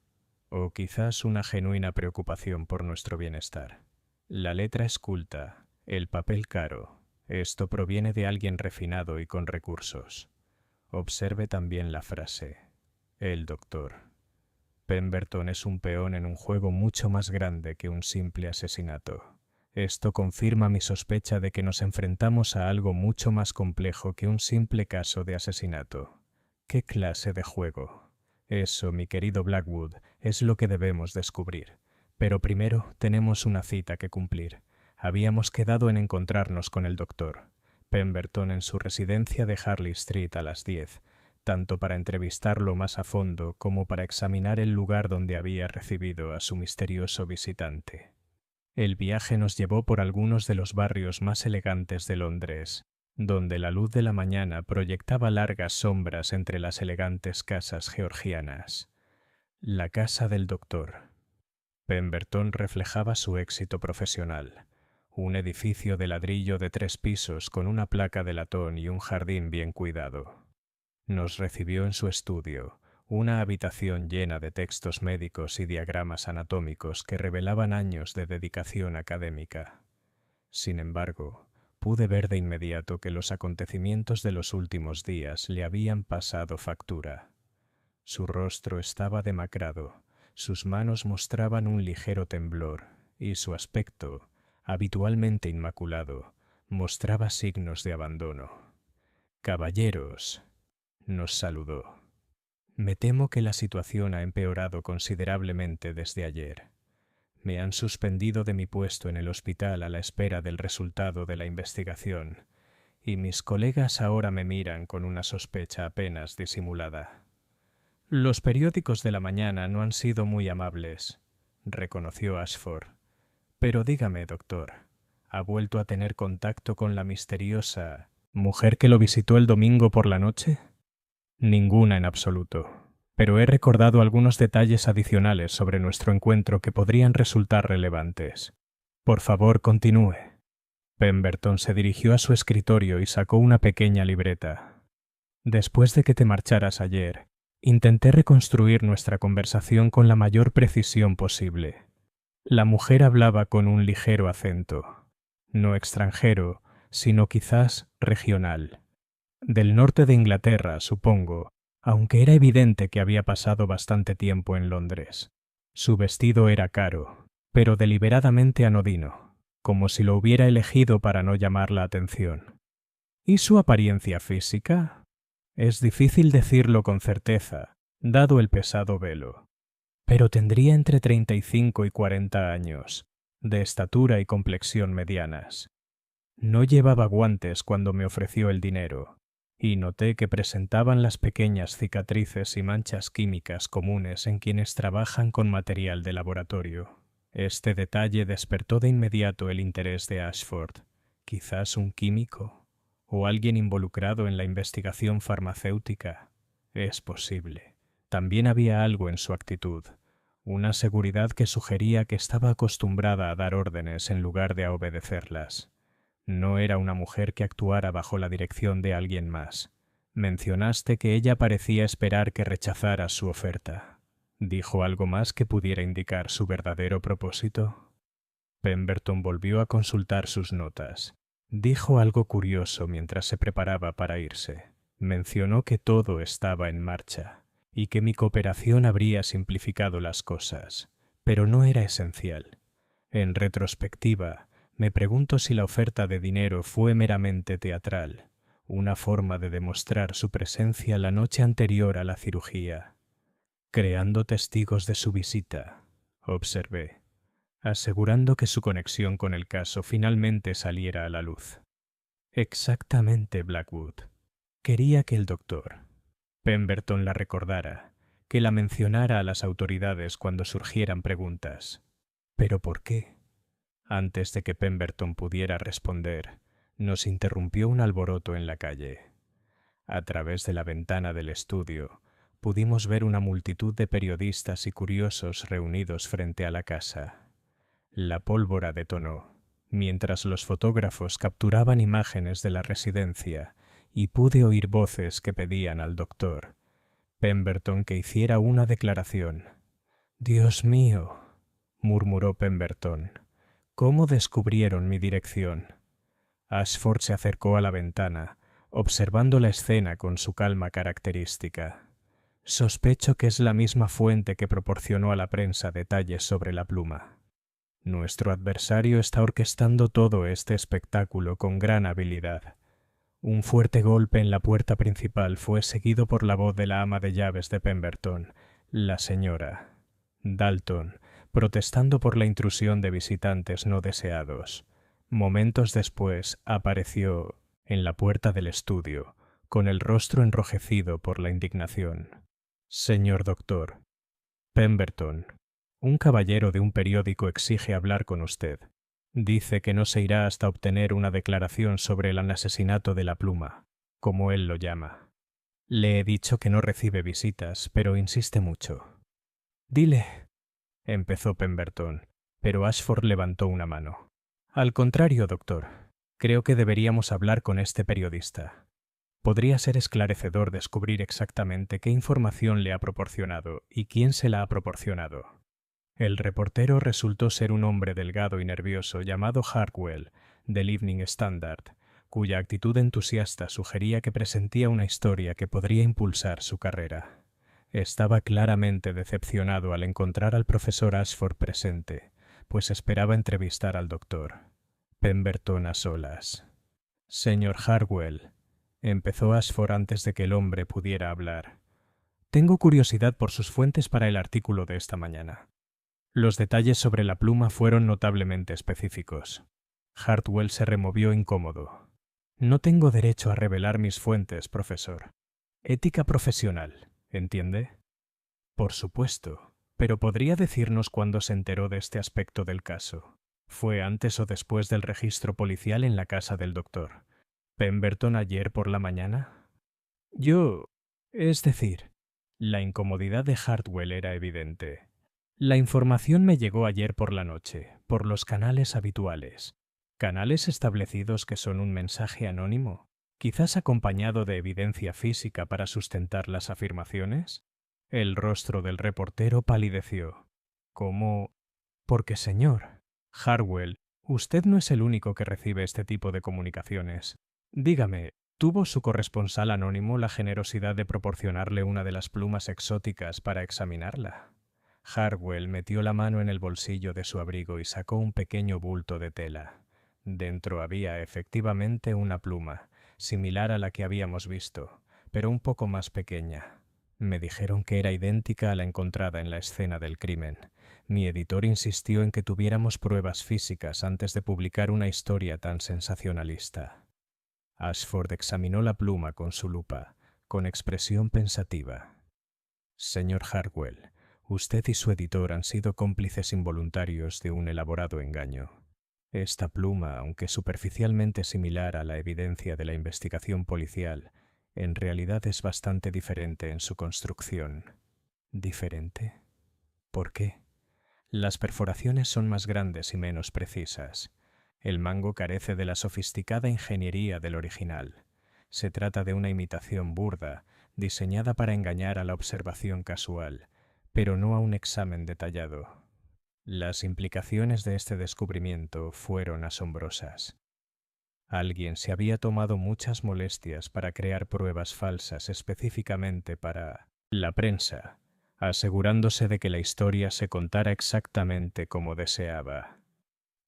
A: O quizás una genuina preocupación por nuestro bienestar. La letra es culta, el papel caro. Esto proviene de alguien refinado y con recursos. Observe también la frase. El doctor. Pemberton es un peón en un juego mucho más grande que un simple asesinato. Esto confirma mi sospecha de que nos enfrentamos a algo mucho más complejo que un simple caso de asesinato. ¿Qué clase de juego? Eso, mi querido Blackwood, es lo que debemos descubrir. Pero primero tenemos una cita que cumplir. Habíamos quedado en encontrarnos con el doctor Pemberton en su residencia de Harley Street a las 10, tanto para entrevistarlo más a fondo como para examinar el lugar donde había recibido a su misterioso visitante. El viaje nos llevó por algunos de los barrios más elegantes de Londres, donde la luz de la mañana proyectaba largas sombras entre las elegantes casas georgianas. La casa del doctor Pemberton reflejaba su éxito profesional. Un edificio de ladrillo de 3 pisos con una placa de latón y un jardín bien cuidado. Nos recibió en su estudio, una habitación llena de textos médicos y diagramas anatómicos que revelaban años de dedicación académica. Sin embargo, pude ver de inmediato que los acontecimientos de los últimos días le habían pasado factura. Su rostro estaba demacrado, sus manos mostraban un ligero temblor y su aspecto, habitualmente inmaculado, Mostraba signos de abandono. «Caballeros», nos saludó. «Me temo que la situación ha empeorado considerablemente desde ayer. Me han suspendido de mi puesto en el hospital a la espera del resultado de la investigación, y mis colegas ahora me miran con una sospecha apenas disimulada». «Los periódicos de la mañana no han sido muy amables», reconoció Ashford. «Pero dígame, doctor, ¿ha vuelto a tener contacto con la misteriosa mujer que lo visitó el domingo por la noche?» «Ninguna en absoluto, pero he recordado algunos detalles adicionales sobre nuestro encuentro que podrían resultar relevantes. Por favor, continúe». Pemberton se dirigió a su escritorio y sacó una pequeña libreta. «Después de que te marcharas ayer, intenté reconstruir nuestra conversación con la mayor precisión posible. La mujer hablaba con un ligero acento, no extranjero, sino quizás regional. Del norte de Inglaterra, supongo, aunque era evidente que había pasado bastante tiempo en Londres. Su vestido era caro, pero deliberadamente anodino, como si lo hubiera elegido para no llamar la atención. ¿Y su apariencia física? Es difícil decirlo con certeza, dado el pesado velo. Pero tendría entre 35 y 40 años, de estatura y complexión medianas. No llevaba guantes cuando me ofreció el dinero, y noté que presentaban las pequeñas cicatrices y manchas químicas comunes en quienes trabajan con material de laboratorio. Este detalle despertó de inmediato el interés de Ashford. ¿Quizás un químico? ¿O alguien involucrado en la investigación farmacéutica? Es posible. También había algo en su actitud, una seguridad que sugería que estaba acostumbrada a dar órdenes en lugar de a obedecerlas. No era una mujer que actuara bajo la dirección de alguien más. Mencionaste que ella parecía esperar que rechazaras su oferta. ¿Dijo algo más que pudiera indicar su verdadero propósito? Pemberton volvió a consultar sus notas. Dijo algo curioso mientras se preparaba para irse. Mencionó que todo estaba en marcha y que mi cooperación habría simplificado las cosas, pero no era esencial. En retrospectiva, me pregunto si la oferta de dinero fue meramente teatral, una forma de demostrar su presencia la noche anterior a la cirugía. «Creando testigos de su visita», observé, asegurando que su conexión con el caso finalmente saliera a la luz. «Exactamente, Blackwood. Quería que el doctor Pemberton la recordara, que la mencionara a las autoridades cuando surgieran preguntas. ¿Pero por qué?». Antes de que Pemberton pudiera responder, nos interrumpió un alboroto en la calle. A través de la ventana del estudio, pudimos ver una multitud de periodistas y curiosos reunidos frente a la casa. La pólvora detonó, mientras los fotógrafos capturaban imágenes de la residencia, y pude oír voces que pedían al doctor Pemberton que hiciera una declaración. «Dios mío», murmuró Pemberton, «¿cómo descubrieron mi dirección?». Ashford se acercó a la ventana, observando la escena con su calma característica. «Sospecho que es la misma fuente que proporcionó a la prensa detalles sobre la pluma. Nuestro adversario está orquestando todo este espectáculo con gran habilidad». Un fuerte golpe en la puerta principal fue seguido por la voz de la ama de llaves de Pemberton, la señora Dalton, protestando por la intrusión de visitantes no deseados. Momentos después apareció en la puerta del estudio, con el rostro enrojecido por la indignación. «Señor doctor, Pemberton, un caballero de un periódico exige hablar con usted. Dice que no se irá hasta obtener una declaración sobre el asesinato de la pluma, como él lo llama. Le he dicho que no recibe visitas, pero insiste mucho». «Dile», empezó Pemberton, pero Ashford levantó una mano. «Al contrario, doctor, creo que deberíamos hablar con este periodista. Podría ser esclarecedor descubrir exactamente qué información le ha proporcionado y quién se la ha proporcionado». El reportero resultó ser un hombre delgado y nervioso llamado Hartwell, del Evening Standard, cuya actitud entusiasta sugería que presentía una historia que podría impulsar su carrera. Estaba claramente decepcionado al encontrar al profesor Ashford presente, pues esperaba entrevistar al doctor. Pemberton a solas. Señor Hartwell, empezó Ashford antes de que el hombre pudiera hablar. Tengo curiosidad por sus fuentes para el artículo de esta mañana. Los detalles sobre la pluma fueron notablemente específicos. Hartwell se removió incómodo. No tengo derecho a revelar mis fuentes, profesor. Ética profesional, ¿entiende? Por supuesto, pero ¿podría decirnos cuándo se enteró de este aspecto del caso? ¿Fue antes o después del registro policial en la casa del doctor Pemberton ayer por la mañana? Es decir, la incomodidad de Hartwell era evidente. La información me llegó ayer por la noche, por los canales habituales. ¿Canales establecidos que son un mensaje anónimo? ¿Quizás acompañado de evidencia física para sustentar las afirmaciones? El rostro del reportero palideció. ¿Cómo? Porque, señor Hartwell, usted no es el único que recibe este tipo de comunicaciones. Dígame, ¿tuvo su corresponsal anónimo la generosidad de proporcionarle una de las plumas exóticas para examinarla? Hartwell metió la mano en el bolsillo de su abrigo y sacó un pequeño bulto de tela. Dentro había efectivamente una pluma, similar a la que habíamos visto, pero un poco más pequeña. Me dijeron que era idéntica a la encontrada en la escena del crimen. Mi editor insistió en que tuviéramos pruebas físicas antes de publicar una historia tan sensacionalista. Ashford examinó la pluma con su lupa, con expresión pensativa. Señor Hartwell, usted y su editor han sido cómplices involuntarios de un elaborado engaño. Esta pluma, aunque superficialmente similar a la evidencia de la investigación policial, en realidad es bastante diferente en su construcción. ¿Diferente? ¿Por qué? Las perforaciones son más grandes y menos precisas. El mango carece de la sofisticada ingeniería del original. Se trata de una imitación burda, diseñada para engañar a la observación casual, pero no a un examen detallado. Las implicaciones de este descubrimiento fueron asombrosas. Alguien se había tomado muchas molestias para crear pruebas falsas específicamente para la prensa, asegurándose de que la historia se contara exactamente como deseaba.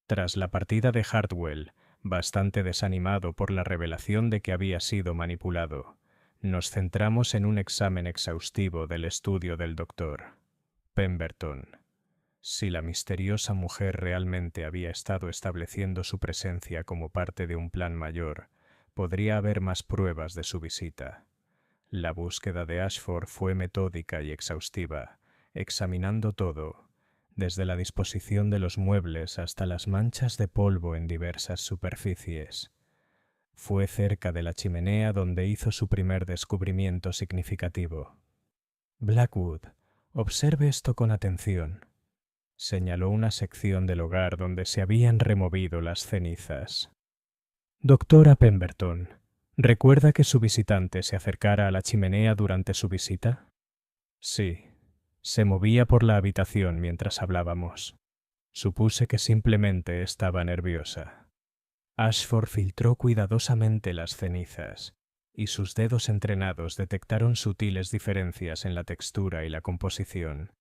A: Tras la partida de Hartwell, bastante desanimado por la revelación de que había sido manipulado, nos centramos en un examen exhaustivo del estudio del doctor Pemberton. Si la misteriosa mujer realmente había estado estableciendo su presencia como parte de un plan mayor, podría haber más pruebas de su visita. La búsqueda de Ashford fue metódica y exhaustiva, examinando todo, desde la disposición de los muebles hasta las manchas de polvo en diversas superficies. Fue cerca de la chimenea donde hizo su primer descubrimiento significativo. Blackwood, observe esto con atención. Señaló una sección del hogar donde se habían removido las cenizas. Doctora Pemberton, ¿recuerda que su visitante se acercara a la chimenea durante su visita? Sí. Se movía por la habitación mientras hablábamos. Supuse que simplemente estaba nerviosa. Ashford filtró cuidadosamente las cenizas, y sus dedos entrenados detectaron sutiles diferencias en la textura y la composición.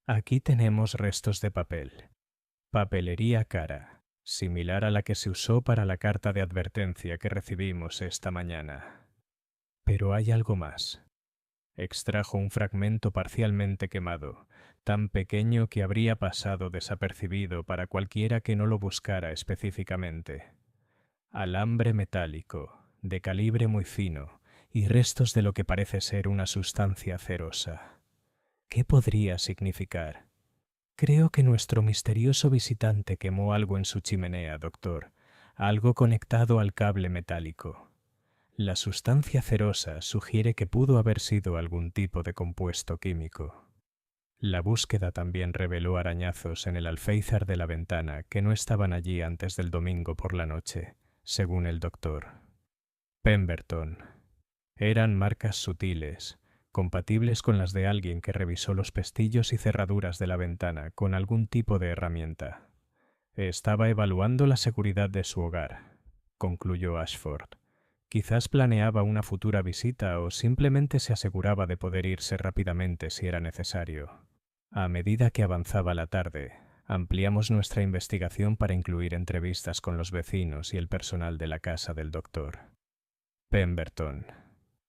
A: Aquí tenemos restos de papel. Papelería cara, similar a la que se usó para la carta de advertencia que recibimos esta mañana. Pero hay algo más. Extrajo un fragmento parcialmente quemado, tan pequeño que habría pasado desapercibido para cualquiera que no lo buscara específicamente. Alambre metálico, de calibre muy fino, y restos de lo que parece ser una sustancia cerosa. ¿Qué podría significar? Creo que nuestro misterioso visitante quemó algo en su chimenea, doctor, algo conectado al cable metálico. La sustancia cerosa sugiere que pudo haber sido algún tipo de compuesto químico. La búsqueda también reveló arañazos en el alféizar de la ventana que no estaban allí antes del domingo por la noche, según el doctor Pemberton. Eran marcas sutiles, compatibles con las de alguien que revisó los pestillos y cerraduras de la ventana con algún tipo de herramienta. Estaba evaluando la seguridad de su hogar, concluyó Ashford. Quizás planeaba una futura visita o simplemente se aseguraba de poder irse rápidamente si era necesario. A medida que avanzaba la tarde, Ampliamos nuestra investigación para incluir entrevistas con los vecinos y el personal de la casa del doctor. Pemberton.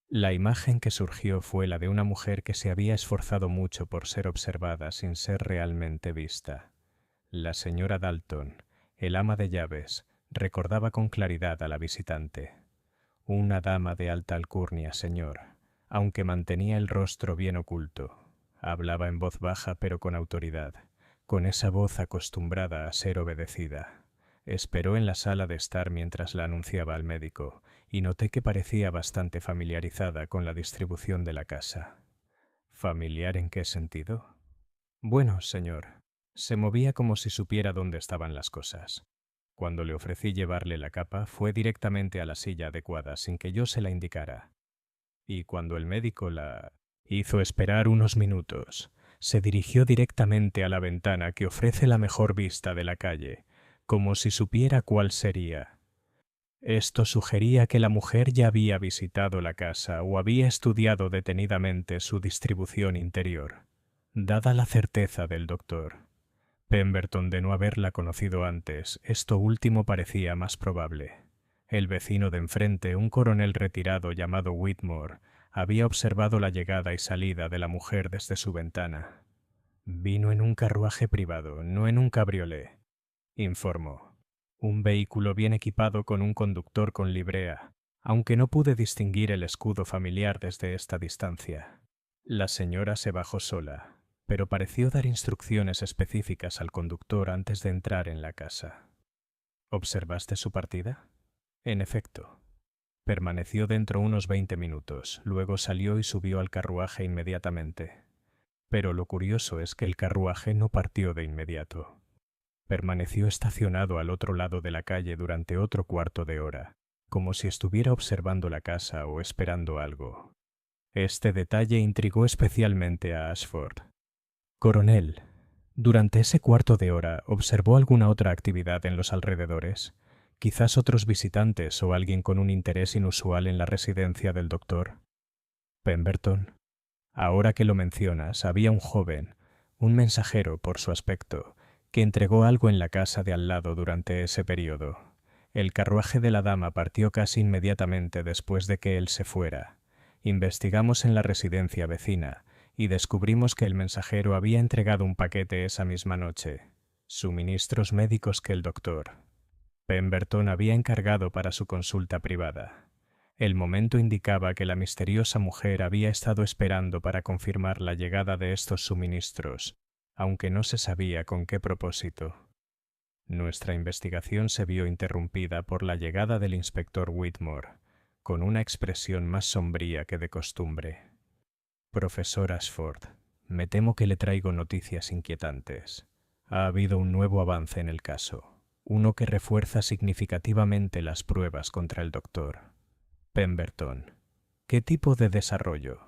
A: La imagen que surgió fue la de una mujer que se había esforzado mucho por ser observada sin ser realmente vista. La señora Dalton, el ama de llaves, recordaba con claridad a la visitante. Una dama de alta alcurnia, señor, aunque mantenía el rostro bien oculto. Hablaba en voz baja pero con autoridad, con esa voz acostumbrada a ser obedecida. Esperó en la sala de estar mientras la anunciaba al médico, y noté que parecía bastante familiarizada con la distribución de la casa. ¿Familiar en qué sentido? Bueno, señor, se movía como si supiera dónde estaban las cosas. Cuando le ofrecí llevarle la capa, fue directamente a la silla adecuada sin que yo se la indicara. Y cuando el médico la hizo esperar unos minutos, se dirigió directamente a la ventana que ofrece la mejor vista de la calle, como si supiera cuál sería. Esto sugería que la mujer ya había visitado la casa o había estudiado detenidamente su distribución interior. Dada la certeza del doctor Pemberton de no haberla conocido antes, esto último parecía más probable. El vecino de enfrente, un coronel retirado llamado Whitmore, había observado la llegada y salida de la mujer desde su ventana. Vino en un carruaje privado, no en un cabriolé, informó. Un vehículo bien equipado con un conductor con librea, aunque no pude distinguir el escudo familiar desde esta distancia. La señora se bajó sola, pero pareció dar instrucciones específicas al conductor antes de entrar en la casa. ¿Observaste su partida? En efecto. Permaneció dentro unos 20 minutos, luego salió y subió al carruaje inmediatamente. Pero lo curioso es que el carruaje no partió de inmediato. Permaneció estacionado al otro lado de la calle durante otro cuarto de hora, como si estuviera observando la casa o esperando algo. Este detalle intrigó especialmente a Ashford. Coronel, durante ese cuarto de hora, ¿observó alguna otra actividad en los alrededores? Quizás otros visitantes o alguien con un interés inusual en la residencia del doctor. Pemberton. Ahora que lo mencionas, había un joven, un mensajero por su aspecto, que entregó algo en la casa de al lado durante ese período. El carruaje de la dama partió casi inmediatamente después de que él se fuera. Investigamos en la residencia vecina y descubrimos que el mensajero había entregado un paquete esa misma noche. Suministros médicos que el doctor Pemberton había encargado para su consulta privada. El momento indicaba que la misteriosa mujer había estado esperando para confirmar la llegada de estos suministros, aunque no se sabía con qué propósito. Nuestra investigación se vio interrumpida por la llegada del inspector Whitmore, con una expresión más sombría que de costumbre. Profesor Ashford, me temo que le traigo noticias inquietantes. Ha habido un nuevo avance en el caso, uno que refuerza significativamente las pruebas contra el doctor. Pemberton. ¿Qué tipo de desarrollo?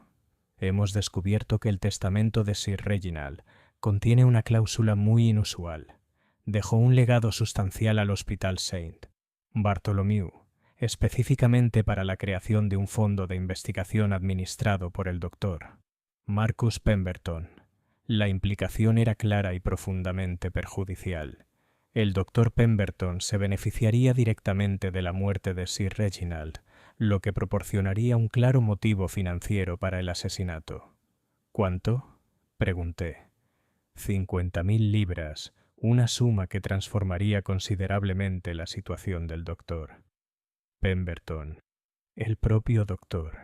A: Hemos descubierto que el testamento de Sir Reginald contiene una cláusula muy inusual. Dejó un legado sustancial al Hospital St. Bartholomew, específicamente para la creación de un fondo de investigación administrado por el doctor Marcus Pemberton. La implicación era clara y profundamente perjudicial. El doctor Pemberton se beneficiaría directamente de la muerte de Sir Reginald, lo que proporcionaría un claro motivo financiero para el asesinato. ¿Cuánto? Pregunté. 50.000 libras, una suma que transformaría considerablemente la situación del doctor. Pemberton. El propio doctor.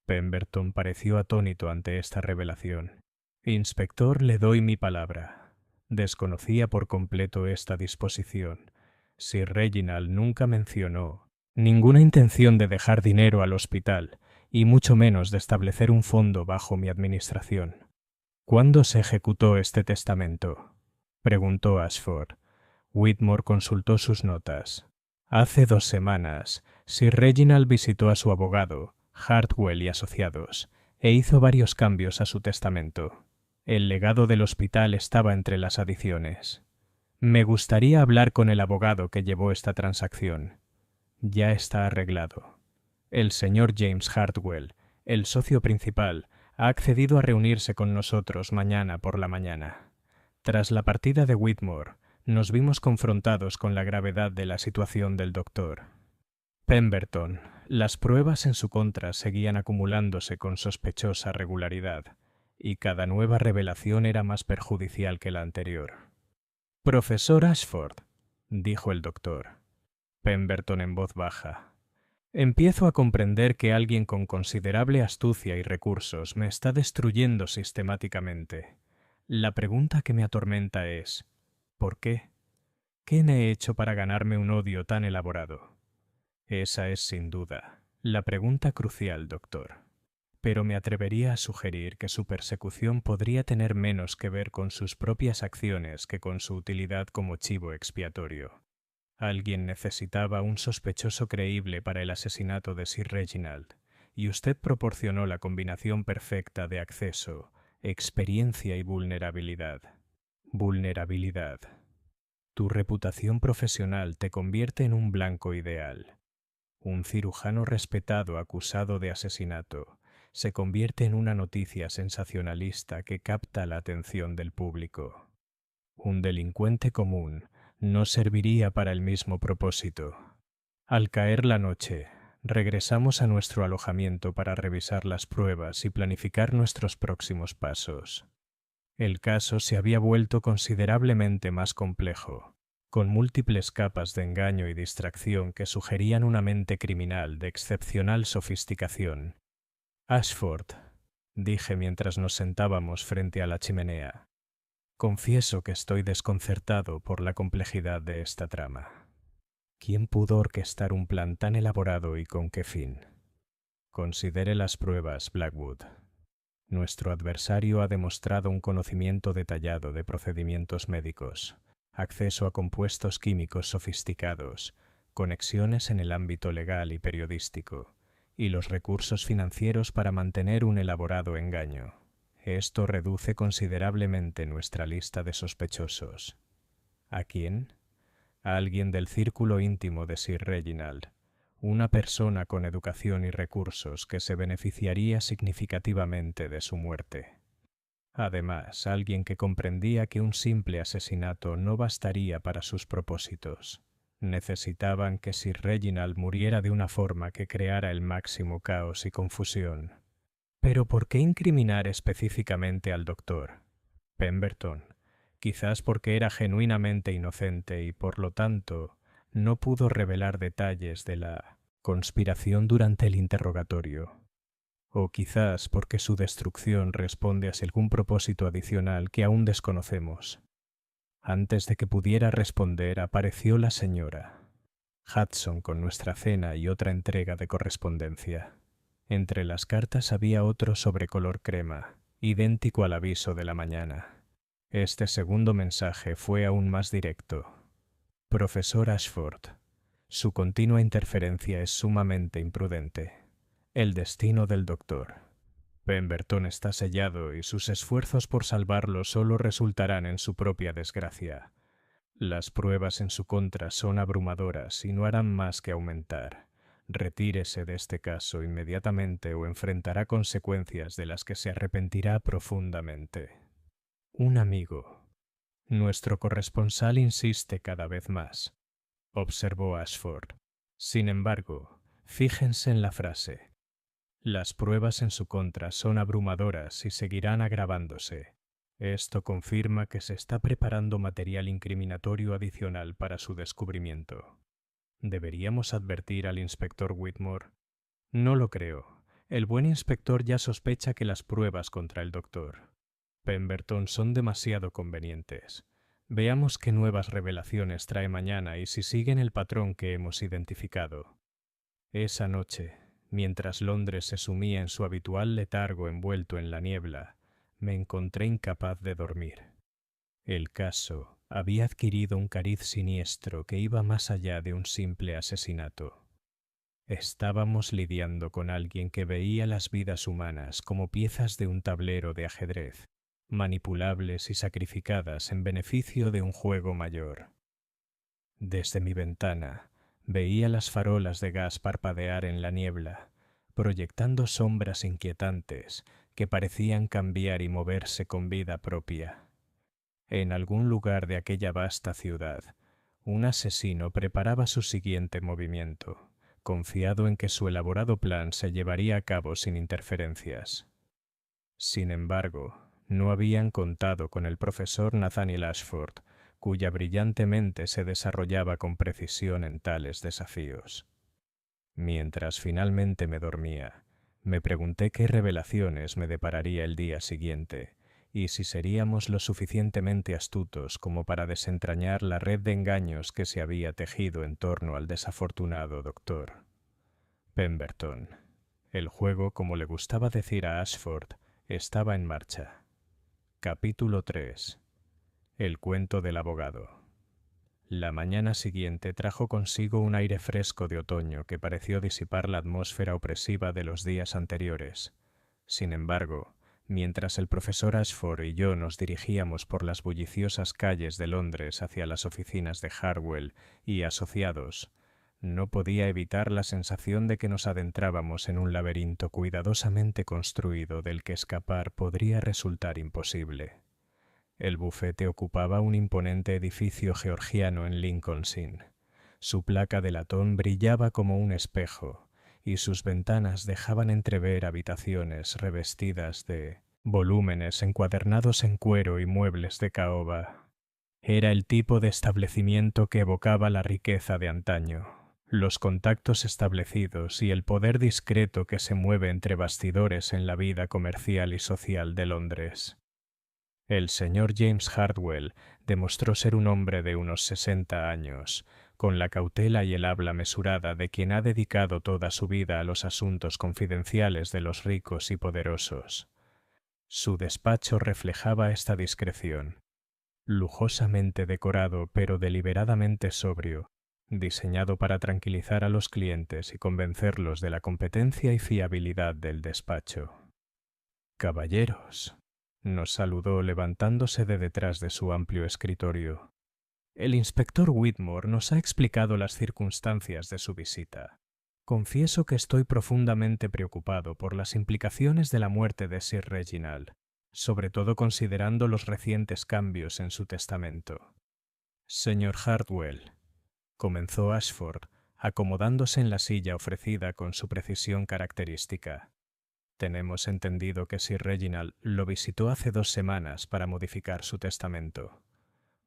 A: Pemberton pareció atónito ante esta revelación. Inspector, le doy mi palabra. Desconocía por completo esta disposición. Sir Reginald nunca mencionó ninguna intención de dejar dinero al hospital, y mucho menos de establecer un fondo bajo mi administración. ¿Cuándo se ejecutó este testamento? Preguntó Ashford. Whitmore consultó sus notas. Hace 2 semanas, Sir Reginald visitó a su abogado, Hartwell y Asociados, e hizo varios cambios a su testamento. El legado del hospital estaba entre las adiciones. Me gustaría hablar con el abogado que llevó esta transacción. Ya está arreglado. El señor James Hartwell, el socio principal, ha accedido a reunirse con nosotros mañana por la mañana. Tras la partida de Whitmore, nos vimos confrontados con la gravedad de la situación del doctor. Pemberton, las pruebas en su contra seguían acumulándose con sospechosa regularidad, y cada nueva revelación era más perjudicial que la anterior. «Profesor Ashford», dijo el doctor. Pemberton en voz baja. «Empiezo a comprender que alguien con considerable astucia y recursos me está destruyendo sistemáticamente. La pregunta que me atormenta es, ¿por qué? ¿Qué he hecho para ganarme un odio tan elaborado? Esa es, sin duda, la pregunta crucial, doctor. Pero me atrevería a sugerir que su persecución podría tener menos que ver con sus propias acciones que con su utilidad como chivo expiatorio. Alguien necesitaba un sospechoso creíble para el asesinato de Sir Reginald, y usted proporcionó la combinación perfecta de acceso, experiencia y vulnerabilidad. Vulnerabilidad. Tu reputación profesional te convierte en un blanco ideal. Un cirujano respetado acusado de asesinato se convierte en una noticia sensacionalista que capta la atención del público. Un delincuente común no serviría para el mismo propósito. Al caer la noche, regresamos a nuestro alojamiento para revisar las pruebas y planificar nuestros próximos pasos. El caso se había vuelto considerablemente más complejo, con múltiples capas de engaño y distracción que sugerían una mente criminal de excepcional sofisticación. «Ashford», dije mientras nos sentábamos frente a la chimenea, «confieso que estoy desconcertado por la complejidad de esta trama. ¿Quién pudo orquestar un plan tan elaborado y con qué fin? Considere las pruebas, Blackwood. Nuestro adversario ha demostrado un conocimiento detallado de procedimientos médicos, acceso a compuestos químicos sofisticados, conexiones en el ámbito legal y periodístico, y los recursos financieros para mantener un elaborado engaño. Esto reduce considerablemente nuestra lista de sospechosos. ¿A quién? A alguien del círculo íntimo de Sir Reginald, una persona con educación y recursos que se beneficiaría significativamente de su muerte. Además, alguien que comprendía que un simple asesinato no bastaría para sus propósitos. Necesitaban que Sir Reginald muriera de una forma que creara el máximo caos y confusión. ¿Pero por qué incriminar específicamente al doctor? Pemberton, quizás porque era genuinamente inocente y, por lo tanto, no pudo revelar detalles de la conspiración durante el interrogatorio. O quizás porque su destrucción responde a algún propósito adicional que aún desconocemos. Antes de que pudiera responder, apareció la señora Hudson con nuestra cena y otra entrega de correspondencia. Entre las cartas había otro sobre color crema, idéntico al aviso de la mañana. Este segundo mensaje fue aún más directo. Profesor Ashford, su continua interferencia es sumamente imprudente. El destino del doctor. Pemberton está sellado y sus esfuerzos por salvarlo solo resultarán en su propia desgracia. Las pruebas en su contra son abrumadoras y no harán más que aumentar. Retírese de este caso inmediatamente o enfrentará consecuencias de las que se arrepentirá profundamente. Un amigo. Nuestro corresponsal insiste cada vez más, observó Ashford. Sin embargo, fíjense en la frase. Las pruebas en su contra son abrumadoras y seguirán agravándose. Esto confirma que se está preparando material incriminatorio adicional para su descubrimiento. ¿Deberíamos advertir al inspector Whitmore? No lo creo. El buen inspector ya sospecha que las pruebas contra el doctor Pemberton son demasiado convenientes. Veamos qué nuevas revelaciones trae mañana y si siguen el patrón que hemos identificado. Esa noche, mientras Londres se sumía en su habitual letargo envuelto en la niebla, me encontré incapaz de dormir. El caso había adquirido un cariz siniestro que iba más allá de un simple asesinato. Estábamos lidiando con alguien que veía las vidas humanas como piezas de un tablero de ajedrez, manipulables y sacrificadas en beneficio de un juego mayor. Desde mi ventana veía las farolas de gas parpadear en la niebla, proyectando sombras inquietantes que parecían cambiar y moverse con vida propia. En algún lugar de aquella vasta ciudad, un asesino preparaba su siguiente movimiento, confiado en que su elaborado plan se llevaría a cabo sin interferencias. Sin embargo, no habían contado con el profesor Nathaniel Ashford, cuya brillante mente se desarrollaba con precisión en tales desafíos. Mientras finalmente me dormía, me pregunté qué revelaciones me depararía el día siguiente, y si seríamos lo suficientemente astutos como para desentrañar la red de engaños que se había tejido en torno al desafortunado doctor Pemberton. El juego, como le gustaba decir a Ashford, estaba en marcha. Capítulo 3. El cuento del abogado. La mañana siguiente trajo consigo un aire fresco de otoño que pareció disipar la atmósfera opresiva de los días anteriores. Sin embargo, mientras el profesor Ashford y yo nos dirigíamos por las bulliciosas calles de Londres hacia las oficinas de Harwell y asociados, no podía evitar la sensación de que nos adentrábamos en un laberinto cuidadosamente construido del que escapar podría resultar imposible. El bufete ocupaba un imponente edificio georgiano en Lincoln's Inn. Su placa de latón brillaba como un espejo, y sus ventanas dejaban entrever habitaciones revestidas de volúmenes encuadernados en cuero y muebles de caoba. Era el tipo de establecimiento que evocaba la riqueza de antaño, los contactos establecidos y el poder discreto que se mueve entre bastidores en la vida comercial y social de Londres. El señor James Hartwell demostró ser un hombre de unos 60 años, con la cautela y el habla mesurada de quien ha dedicado toda su vida a los asuntos confidenciales de los ricos y poderosos. Su despacho reflejaba esta discreción, lujosamente decorado pero deliberadamente sobrio, diseñado para tranquilizar a los clientes y convencerlos de la competencia y fiabilidad del despacho. «Caballeros», nos saludó levantándose de detrás de su amplio escritorio. «El inspector Whitmore nos ha explicado las circunstancias de su visita. Confieso que estoy profundamente preocupado por las implicaciones de la muerte de Sir Reginald, sobre todo considerando los recientes cambios en su testamento». «Señor Hartwell», comenzó Ashford, acomodándose en la silla ofrecida con su precisión característica. «Tenemos entendido que Sir Reginald lo visitó hace 2 semanas para modificar su testamento.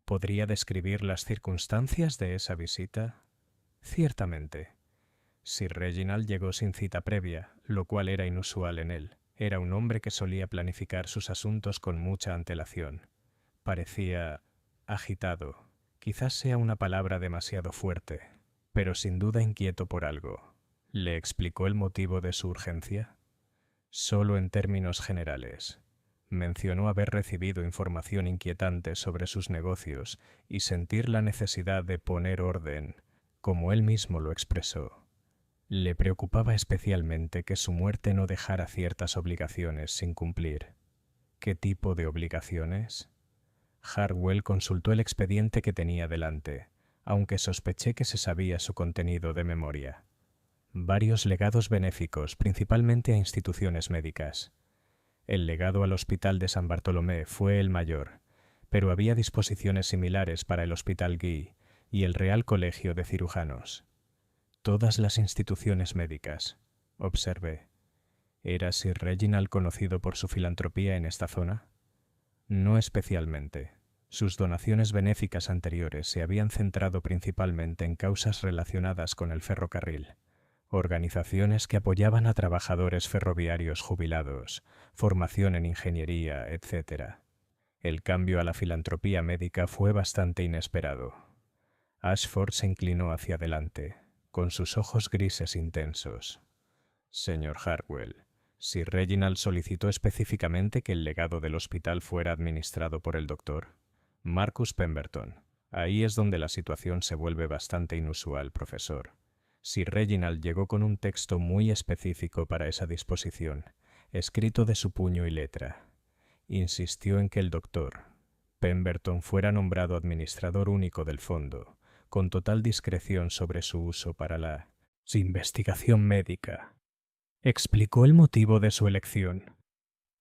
A: ¿Podría describir las circunstancias de esa visita?» «Ciertamente. Sir Reginald llegó sin cita previa, lo cual era inusual en él. Era un hombre que solía planificar sus asuntos con mucha antelación. Parecía agitado. Quizás sea una palabra demasiado fuerte, pero sin duda inquieto por algo. ¿Le explicó el motivo de su urgencia?» «Solo en términos generales. Mencionó haber recibido información inquietante sobre sus negocios y sentir la necesidad de poner orden, como él mismo lo expresó. Le preocupaba especialmente que su muerte no dejara ciertas obligaciones sin cumplir». «¿Qué tipo de obligaciones?» Hartwell consultó el expediente que tenía delante, aunque sospeché que se sabía su contenido de memoria. «Varios legados benéficos, principalmente a instituciones médicas. El legado al Hospital de San Bartolomé fue el mayor, pero había disposiciones similares para el Hospital Guy y el Real Colegio de Cirujanos. Todas las instituciones médicas», observé. «¿Era Sir Reginald conocido por su filantropía en esta zona?» «No especialmente. Sus donaciones benéficas anteriores se habían centrado principalmente en causas relacionadas con el ferrocarril, organizaciones que apoyaban a trabajadores ferroviarios jubilados, formación en ingeniería, etc. El cambio a la filantropía médica fue bastante inesperado». Ashford se inclinó hacia adelante, con sus ojos grises intensos. «Señor Hartwell, Sir Reginald solicitó específicamente que el legado del hospital fuera administrado por el doctor Marcus Pemberton. Ahí es donde la situación se vuelve bastante inusual, profesor. Sir Reginald llegó con un texto muy específico para esa disposición, escrito de su puño y letra. Insistió en que el doctor Pemberton fuera nombrado administrador único del fondo, con total discreción sobre su uso para la investigación médica. Explicó el motivo de su elección.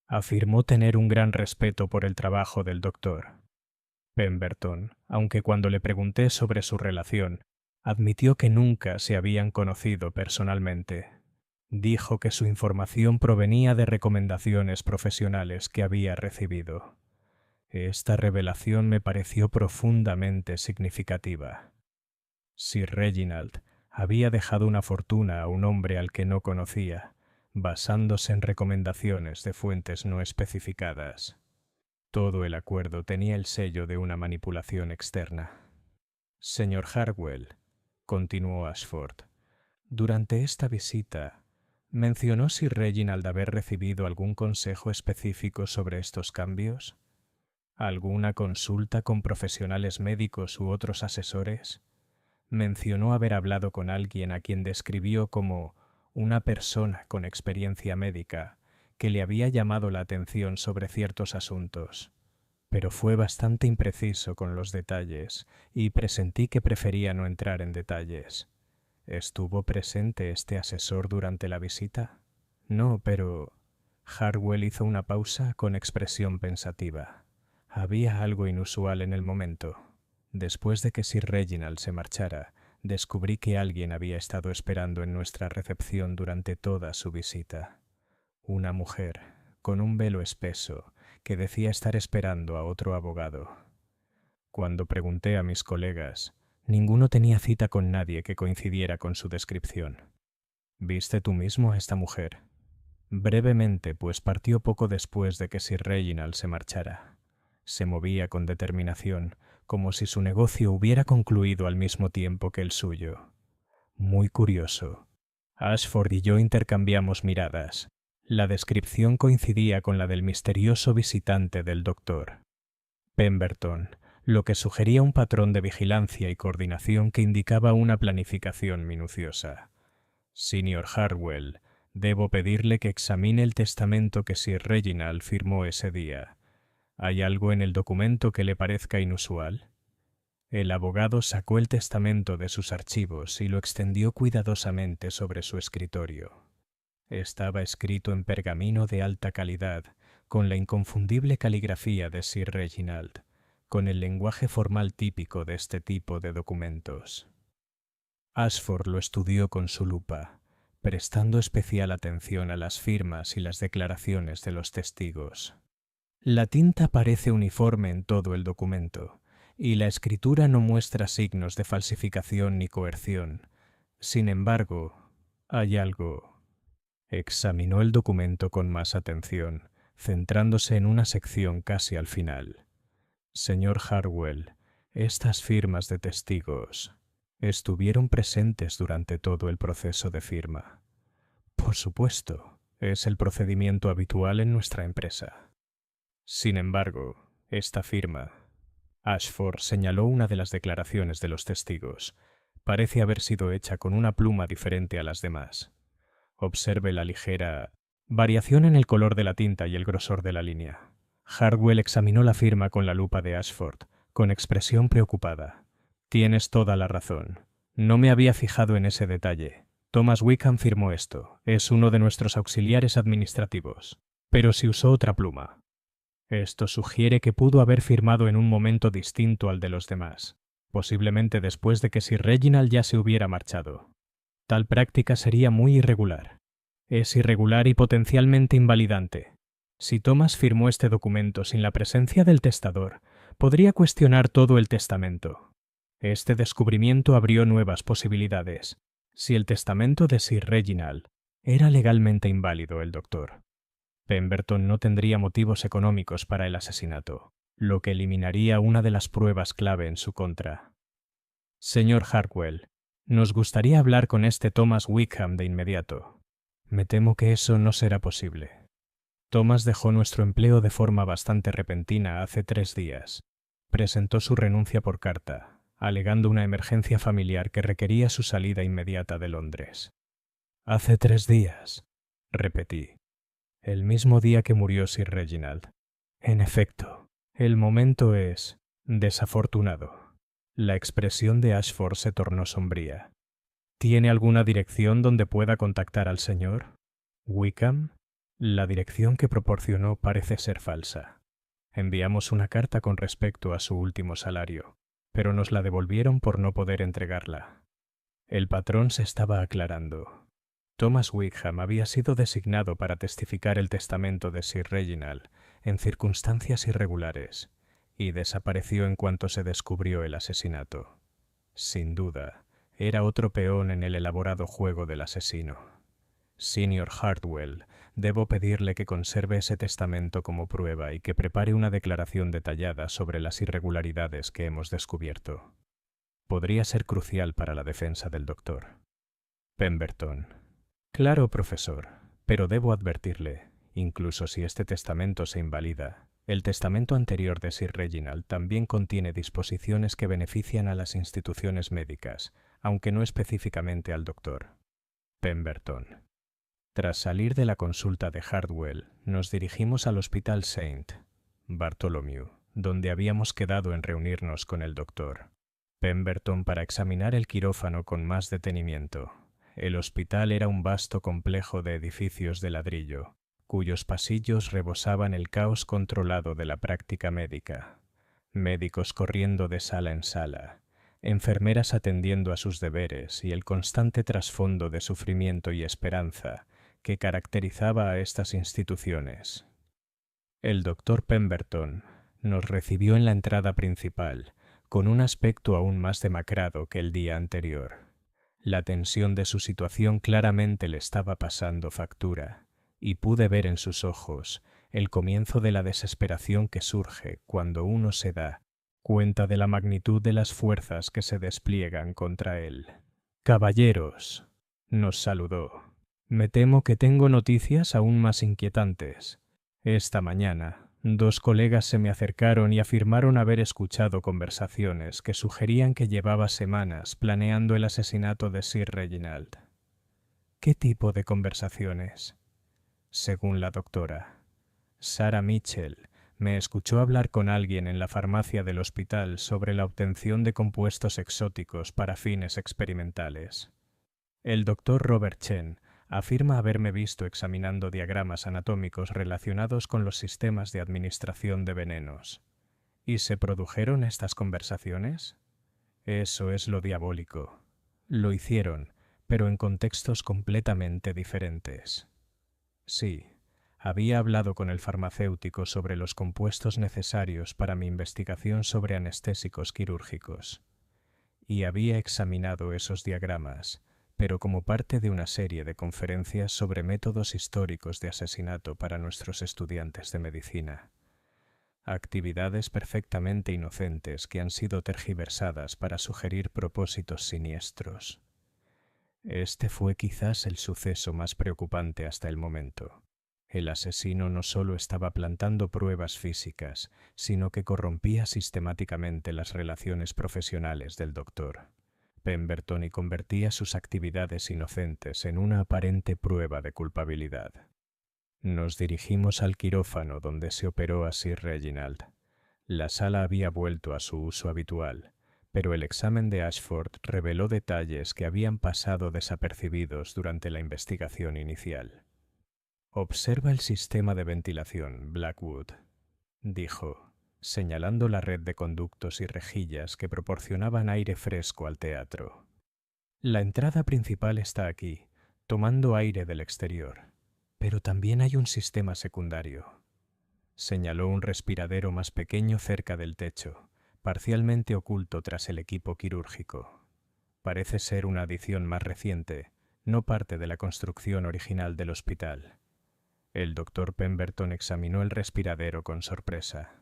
A: Afirmó tener un gran respeto por el trabajo del doctor. Pemberton, aunque cuando le pregunté sobre su relación, admitió que nunca se habían conocido personalmente. Dijo que su información provenía de recomendaciones profesionales que había recibido. Esta revelación me pareció profundamente significativa. Sir Reginald había dejado una fortuna a un hombre al que no conocía, basándose en recomendaciones de fuentes no especificadas. Todo el acuerdo tenía el sello de una manipulación externa. Señor Hartwell, continuó Ashford, durante esta visita, ¿mencionó Sir Reginald haber recibido algún consejo específico sobre estos cambios? ¿Alguna consulta con profesionales médicos u otros asesores? ¿Mencionó haber hablado con alguien a quien describió como una persona con experiencia médica que le había llamado la atención sobre ciertos asuntos? Pero fue bastante impreciso con los detalles y presentí que prefería no entrar en detalles. ¿Estuvo presente este asesor durante la visita? No, pero... Hartwell hizo una pausa con expresión pensativa. Había algo inusual en el momento. Después de que Sir Reginald se marchara, descubrí que alguien había estado esperando en nuestra recepción durante toda su visita. Una mujer, con un velo espeso, que decía estar esperando a otro abogado. Cuando pregunté a mis colegas, ninguno tenía cita con nadie que coincidiera con su descripción. ¿Viste tú mismo a esta mujer? Brevemente, pues partió poco después de que Sir Reginald se marchara. Se movía con determinación, como si su negocio hubiera concluido al mismo tiempo que el suyo. Muy curioso. Ashford y yo intercambiamos miradas. La descripción coincidía con la del misterioso visitante del doctor. Pemberton, lo que sugería un patrón de vigilancia y coordinación que indicaba una planificación minuciosa. Señor Hartwell, debo pedirle que examine el testamento que Sir Reginald firmó ese día. ¿Hay algo en el documento que le parezca inusual? El abogado sacó el testamento de sus archivos y lo extendió cuidadosamente sobre su escritorio. Estaba escrito en pergamino de alta calidad, con la inconfundible caligrafía de Sir Reginald, con el lenguaje formal típico de este tipo de documentos. Ashford lo estudió con su lupa, prestando especial atención a las firmas y las declaraciones de los testigos. La tinta parece uniforme en todo el documento, y la escritura no muestra signos de falsificación ni coerción. Sin embargo, hay algo. Examinó el documento con más atención, centrándose en una sección casi al final. Señor Hartwell, estas firmas de testigos estuvieron presentes durante todo el proceso de firma. Por supuesto, es el procedimiento habitual en nuestra empresa. Sin embargo, esta firma... Ashford señaló una de las declaraciones de los testigos. Parece haber sido hecha con una pluma diferente a las demás. Observe la ligera variación en el color de la tinta y el grosor de la línea. Hartwell examinó la firma con la lupa de Ashford, con expresión preocupada. Tienes toda la razón. No me había fijado en ese detalle. Thomas Wickham firmó esto. Es uno de nuestros auxiliares administrativos. Pero si usó otra pluma. Esto sugiere que pudo haber firmado en un momento distinto al de los demás, posiblemente después de que Sir Reginald ya se hubiera marchado. Tal práctica sería muy irregular. Es irregular y potencialmente invalidante. Si Thomas firmó este documento sin la presencia del testador, podría cuestionar todo el testamento. Este descubrimiento abrió nuevas posibilidades. Si el testamento de Sir Reginald era legalmente inválido, el doctor Pemberton no tendría motivos económicos para el asesinato, lo que eliminaría una de las pruebas clave en su contra. Señor Hartwell, nos gustaría hablar con este Thomas Wickham de inmediato. Me temo que eso no será posible. Thomas dejó nuestro empleo de forma bastante repentina hace 3 días. Presentó su renuncia por carta, alegando una emergencia familiar que requería su salida inmediata de Londres. Hace 3 días, repetí. El mismo día que murió Sir Reginald. En efecto, el momento es desafortunado. La expresión de Ashford se tornó sombría. ¿Tiene alguna dirección donde pueda contactar al señor Wickham? La dirección que proporcionó parece ser falsa. Enviamos una carta con respecto a su último salario, pero nos la devolvieron por no poder entregarla. El patrón se estaba aclarando. Thomas Wickham había sido designado para testificar el testamento de Sir Reginald en circunstancias irregulares, y desapareció en cuanto se descubrió el asesinato. Sin duda, era otro peón en el elaborado juego del asesino. Señor Hartwell, debo pedirle que conserve ese testamento como prueba y que prepare una declaración detallada sobre las irregularidades que hemos descubierto. Podría ser crucial para la defensa del doctor. Pemberton. Claro, profesor, pero debo advertirle, incluso si este testamento se invalida, el testamento anterior de Sir Reginald también contiene disposiciones que benefician a las instituciones médicas, aunque no específicamente al doctor. Pemberton. Tras salir de la consulta de Hartwell, nos dirigimos al Hospital St. Bartholomew, donde habíamos quedado en reunirnos con el doctor Pemberton para examinar el quirófano con más detenimiento. El hospital era un vasto complejo de edificios de ladrillo, cuyos pasillos rebosaban el caos controlado de la práctica médica. Médicos corriendo de sala en sala, enfermeras atendiendo a sus deberes y el constante trasfondo de sufrimiento y esperanza que caracterizaba a estas instituciones. El doctor Pemberton nos recibió en la entrada principal, con un aspecto aún más demacrado que el día anterior. La tensión de su situación claramente le estaba pasando factura, y pude ver en sus ojos el comienzo de la desesperación que surge cuando uno se da cuenta de la magnitud de las fuerzas que se despliegan contra él. «Caballeros», nos saludó. «Me temo que tengo noticias aún más inquietantes. Esta mañana, 2 colegas se me acercaron y afirmaron haber escuchado conversaciones que sugerían que llevaba semanas planeando el asesinato de Sir Reginald». «¿Qué tipo de conversaciones?». Según la doctora, Sarah Mitchell me escuchó hablar con alguien en la farmacia del hospital sobre la obtención de compuestos exóticos para fines experimentales. El doctor Robert Chen afirma haberme visto examinando diagramas anatómicos relacionados con los sistemas de administración de venenos. ¿Y se produjeron estas conversaciones? Eso es lo diabólico. Lo hicieron, pero en contextos completamente diferentes. Sí, había hablado con el farmacéutico sobre los compuestos necesarios para mi investigación sobre anestésicos quirúrgicos. Y había examinado esos diagramas, pero como parte de una serie de conferencias sobre métodos históricos de asesinato para nuestros estudiantes de medicina. Actividades perfectamente inocentes que han sido tergiversadas para sugerir propósitos siniestros. Este fue quizás el suceso más preocupante hasta el momento. El asesino no solo estaba plantando pruebas físicas, sino que corrompía sistemáticamente las relaciones profesionales del doctor Pemberton y convertía sus actividades inocentes en una aparente prueba de culpabilidad. Nos dirigimos al quirófano donde se operó a Sir Reginald. La sala había vuelto a su uso habitual, pero el examen de Ashford reveló detalles que habían pasado desapercibidos durante la investigación inicial. «Observa el sistema de ventilación, Blackwood», dijo, señalando la red de conductos y rejillas que proporcionaban aire fresco al teatro. «La entrada principal está aquí, tomando aire del exterior, pero también hay un sistema secundario». Señaló un respiradero más pequeño cerca del techo, parcialmente oculto tras el equipo quirúrgico. Parece ser una adición más reciente, no parte de la construcción original del hospital. El doctor Pemberton examinó el respiradero con sorpresa.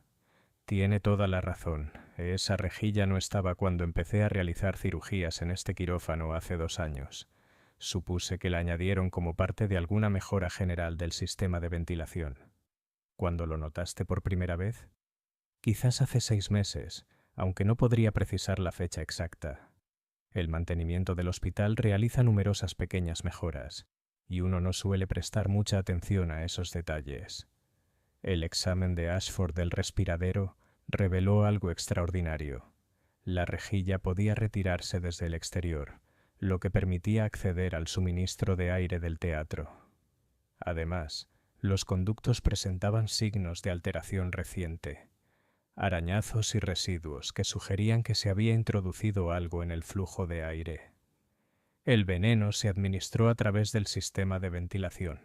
A: «Tiene toda la razón. Esa rejilla no estaba cuando empecé a realizar cirugías en este quirófano hace 2 años. Supuse que la añadieron como parte de alguna mejora general del sistema de ventilación». «¿Cuándo lo notaste por primera vez?» «Quizás hace 6 meses, aunque no podría precisar la fecha exacta. El mantenimiento del hospital realiza numerosas pequeñas mejoras, y uno no suele prestar mucha atención a esos detalles. El examen de Ashford del respiradero reveló algo extraordinario. La rejilla podía retirarse desde el exterior, lo que permitía acceder al suministro de aire del teatro. Además, Los conductos presentaban signos de alteración reciente, arañazos y residuos que sugerían que se había introducido algo en el flujo de aire. El veneno se administró a través del sistema de ventilación,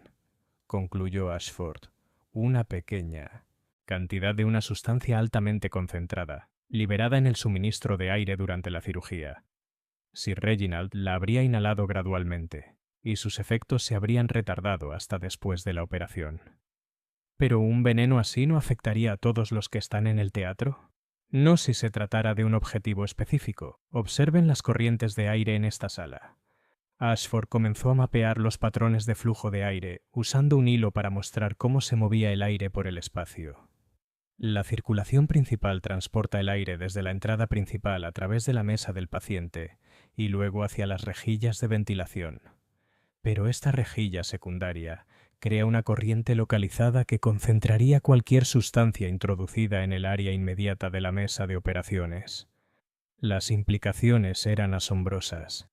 A: concluyó Ashford. Una pequeña cantidad de una sustancia altamente concentrada, liberada en el suministro de aire durante la cirugía. Sir Reginald la habría inhalado gradualmente, y sus efectos se habrían retardado hasta después de la operación. ¿Pero un veneno así no afectaría a todos los que están en el teatro? No si se tratara de un objetivo específico. Observen las corrientes de aire en esta sala. Ashford comenzó a mapear los patrones de flujo de aire, usando un hilo para mostrar cómo se movía el aire por el espacio. La circulación principal transporta el aire desde la entrada principal a través de la mesa del paciente y luego hacia las rejillas de ventilación. Pero esta rejilla secundaria crea una corriente localizada que concentraría cualquier sustancia introducida en el área inmediata de la mesa de operaciones. Las implicaciones eran asombrosas.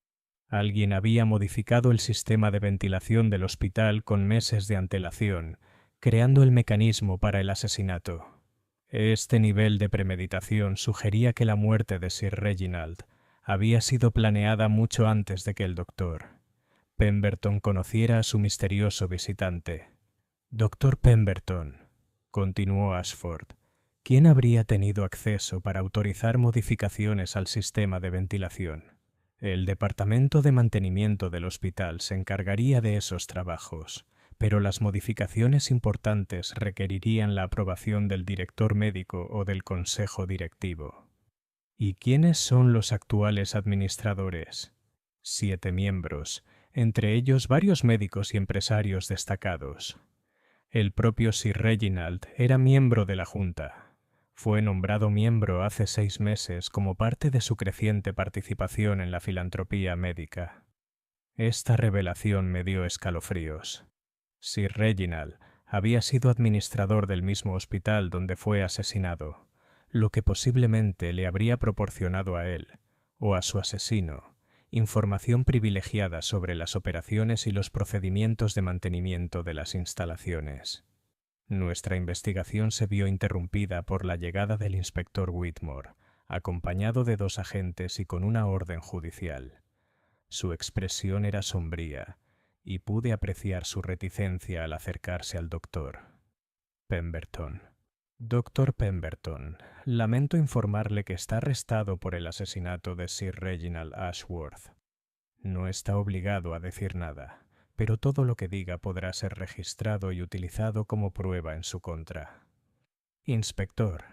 A: Alguien había modificado el sistema de ventilación del hospital con meses de antelación, creando el mecanismo para el asesinato. Este nivel de premeditación sugería que la muerte de Sir Reginald había sido planeada mucho antes de que el doctor Pemberton conociera a su misterioso visitante. «Doctor Pemberton», continuó Ashford, ¿quién habría tenido acceso para autorizar modificaciones al sistema de ventilación? El Departamento de Mantenimiento del hospital se encargaría de esos trabajos, pero las modificaciones importantes requerirían la aprobación del director médico o del consejo directivo. ¿Y quiénes son los actuales administradores? 7 miembros, entre ellos varios médicos y empresarios destacados. El propio Sir Reginald era miembro de la Junta. Fue nombrado miembro hace 6 meses como parte de su creciente participación en la filantropía médica. Esta revelación me dio escalofríos. Sir Reginald había sido administrador del mismo hospital donde fue asesinado, lo que posiblemente le habría proporcionado a él, o a su asesino, información privilegiada sobre las operaciones y los procedimientos de mantenimiento de las instalaciones. Nuestra investigación se vio interrumpida por la llegada del inspector Whitmore, acompañado de 2 agentes y con una orden judicial. Su expresión era sombría, y pude apreciar su reticencia al acercarse al doctor Pemberton. Doctor Pemberton, lamento informarle que está arrestado por el asesinato de Sir Reginald Ashworth. No está obligado a decir nada, pero todo lo que diga podrá ser registrado y utilizado como prueba en su contra. Inspector,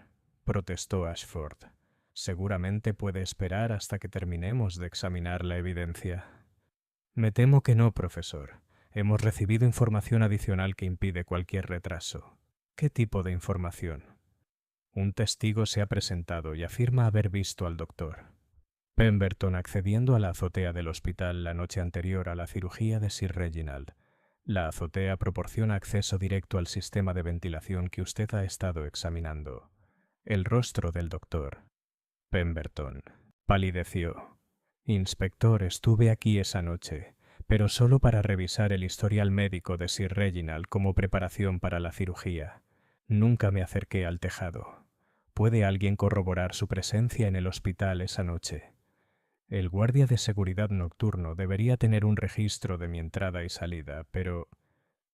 A: protestó Ashford, seguramente puede esperar hasta que terminemos de examinar la evidencia. Me temo que no, profesor. Hemos recibido información adicional que impide cualquier retraso. ¿Qué tipo de información? Un testigo se ha presentado y afirma haber visto al doctor Pemberton accediendo a la azotea del hospital la noche anterior a la cirugía de Sir Reginald. La azotea proporciona acceso directo al sistema de ventilación que usted ha estado examinando. El rostro del doctor Pemberton palideció. Inspector, estuve aquí esa noche, pero solo para revisar el historial médico de Sir Reginald como preparación para la cirugía. Nunca me acerqué al tejado. ¿Puede alguien corroborar su presencia en el hospital esa noche? El guardia de seguridad nocturno debería tener un registro de mi entrada y salida, pero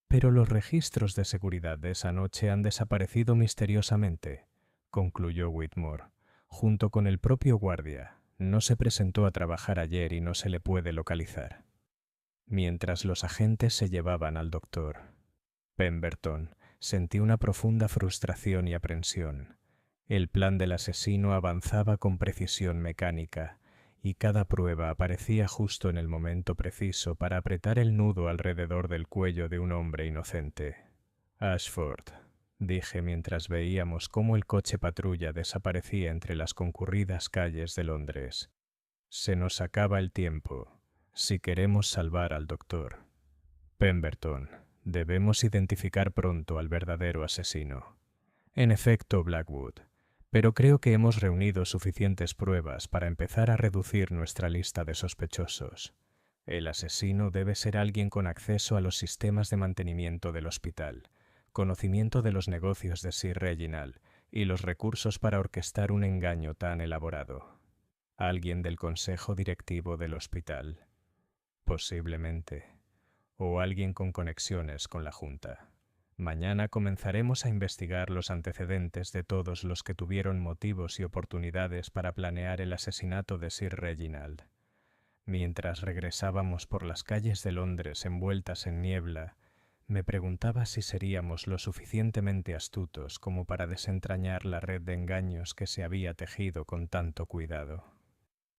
A: los registros de seguridad de esa noche han desaparecido misteriosamente, concluyó Whitmore. Junto con el propio guardia, no se presentó a trabajar ayer y no se le puede localizar. Mientras los agentes se llevaban al doctor Pemberton, sentí una profunda frustración y aprensión. El plan del asesino avanzaba con precisión mecánica, y cada prueba aparecía justo en el momento preciso para apretar el nudo alrededor del cuello de un hombre inocente. Ashford, dije mientras veíamos cómo el coche patrulla desaparecía entre las concurridas calles de Londres. Se nos acaba el tiempo, si queremos salvar al doctor Pemberton. Debemos identificar pronto al verdadero asesino. En efecto, Blackwood, pero creo que hemos reunido suficientes pruebas para empezar a reducir nuestra lista de sospechosos. El asesino debe ser alguien con acceso a los sistemas de mantenimiento del hospital, conocimiento de los negocios de Sir Reginald y los recursos para orquestar un engaño tan elaborado. Alguien del consejo directivo del hospital, posiblemente, o alguien con conexiones con la Junta. Mañana comenzaremos a investigar los antecedentes de todos los que tuvieron motivos y oportunidades para planear el asesinato de Sir Reginald. Mientras regresábamos por las calles de Londres envueltas en niebla, me preguntaba si seríamos lo suficientemente astutos como para desentrañar la red de engaños que se había tejido con tanto cuidado.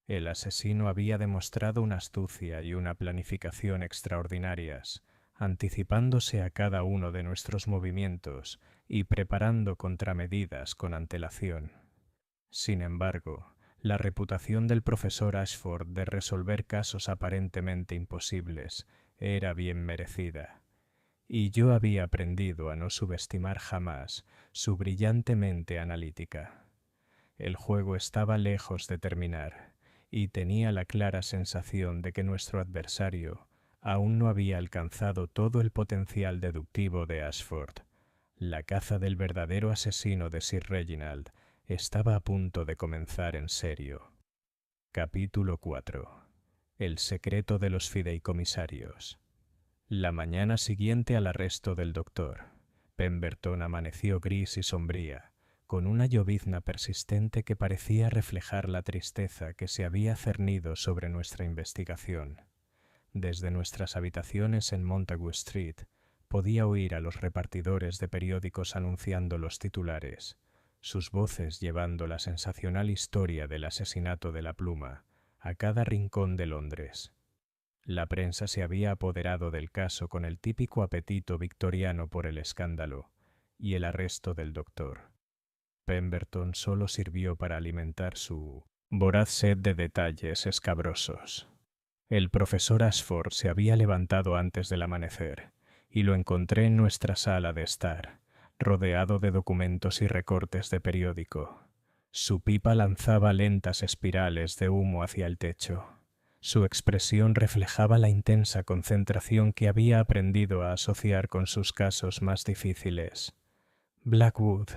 A: El asesino había demostrado una astucia y una planificación extraordinarias, anticipándose a cada uno de nuestros movimientos y preparando contramedidas con antelación. Sin embargo, la reputación del profesor Ashford de resolver casos aparentemente imposibles era bien merecida, y yo había aprendido a no subestimar jamás su brillante mente analítica. El juego estaba lejos de terminar, y tenía la clara sensación de que nuestro adversario aún no había alcanzado todo el potencial deductivo de Ashford. La caza del verdadero asesino de Sir Reginald estaba a punto de comenzar en serio. Capítulo 4. El secreto de los fideicomisarios. La mañana siguiente al arresto del doctor, Pemberton amaneció gris y sombría, con una llovizna persistente que parecía reflejar la tristeza que se había cernido sobre nuestra investigación. Desde nuestras habitaciones en Montague Street podía oír a los repartidores de periódicos anunciando los titulares, sus voces llevando la sensacional historia del asesinato de la pluma a cada rincón de Londres. La prensa se había apoderado del caso con el típico apetito victoriano por el escándalo y el arresto del doctor. Pemberton solo sirvió para alimentar su voraz sed de detalles escabrosos. El profesor Ashford se había levantado antes del amanecer y lo encontré en nuestra sala de estar, rodeado de documentos y recortes de periódico. Su pipa lanzaba lentas espirales de humo hacia el techo. Su expresión reflejaba la intensa concentración que había aprendido a asociar con sus casos más difíciles. Blackwood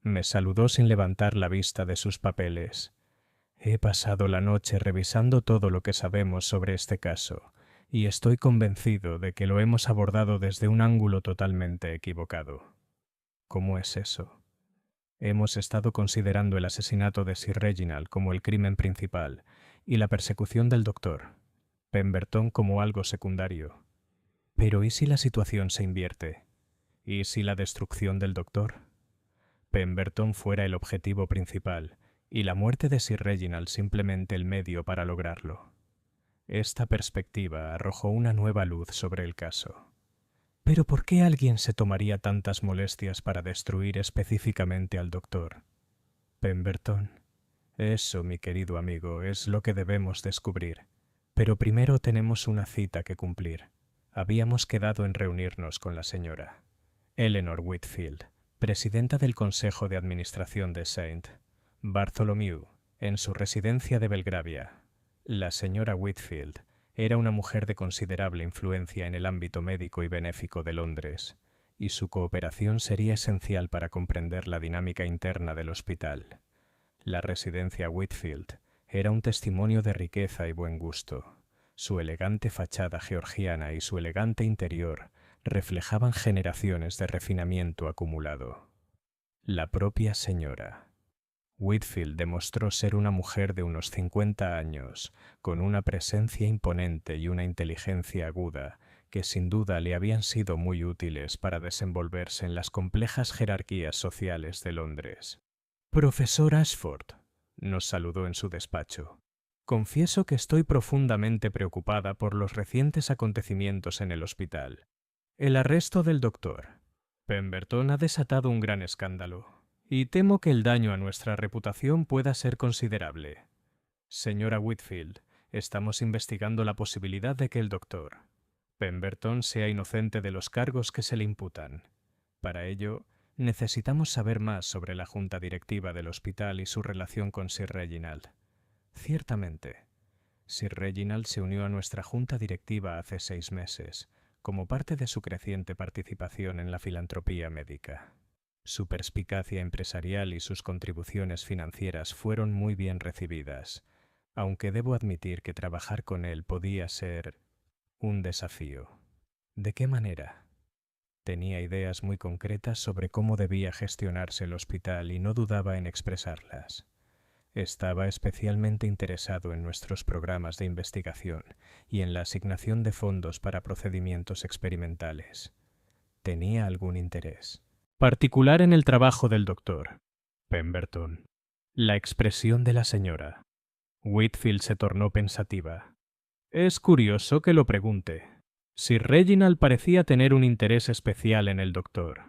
A: me saludó sin levantar la vista de sus papeles. He pasado la noche revisando todo lo que sabemos sobre este caso, y estoy convencido de que lo hemos abordado desde un ángulo totalmente equivocado. ¿Cómo es eso? Hemos estado considerando el asesinato de Sir Reginald como el crimen principal y la persecución del doctor Pemberton como algo secundario. Pero ¿y si la situación se invierte? ¿Y si la destrucción del doctor Pemberton fuera el objetivo principal y la muerte de Sir Reginald simplemente el medio para lograrlo? Esta perspectiva arrojó una nueva luz sobre el caso. ¿Pero por qué alguien se tomaría tantas molestias para destruir específicamente al doctor Pemberton? Eso, mi querido amigo, es lo que debemos descubrir. Pero primero tenemos una cita que cumplir. Habíamos quedado en reunirnos con la señora Eleanor Whitfield, presidenta del Consejo de Administración de St. Bartholomew, en su residencia de Belgravia. La señora Whitfield era una mujer de considerable influencia en el ámbito médico y benéfico de Londres, y su cooperación sería esencial para comprender la dinámica interna del hospital. La residencia Whitfield era un testimonio de riqueza y buen gusto. Su elegante fachada georgiana y su elegante interior reflejaban generaciones de refinamiento acumulado. La propia señora Whitfield demostró ser una mujer de unos 50 años, con una presencia imponente y una inteligencia aguda que sin duda le habían sido muy útiles para desenvolverse en las complejas jerarquías sociales de Londres. «Profesor Ashford», nos saludó en su despacho. «Confieso que estoy profundamente preocupada por los recientes acontecimientos en el hospital. El arresto del doctor Pemberton ha desatado un gran escándalo, y temo que el daño a nuestra reputación pueda ser considerable. Señora Whitfield, estamos investigando la posibilidad de que el doctor Pemberton sea inocente de los cargos que se le imputan. Para ello, necesitamos saber más sobre la junta directiva del hospital y su relación con Sir Reginald. Ciertamente, Sir Reginald se unió a nuestra junta directiva hace 6 meses, como parte de su creciente participación en la filantropía médica. Su perspicacia empresarial y sus contribuciones financieras fueron muy bien recibidas, aunque debo admitir que trabajar con él podía ser un desafío. ¿De qué manera? Tenía ideas muy concretas sobre cómo debía gestionarse el hospital y no dudaba en expresarlas. Estaba especialmente interesado en nuestros programas de investigación y en la asignación de fondos para procedimientos experimentales. Tenía algún interés particular en el trabajo del doctor Pemberton. La expresión de la señora Whitfield se tornó pensativa. Es curioso que lo pregunte. Sir Reginald parecía tener un interés especial en el doctor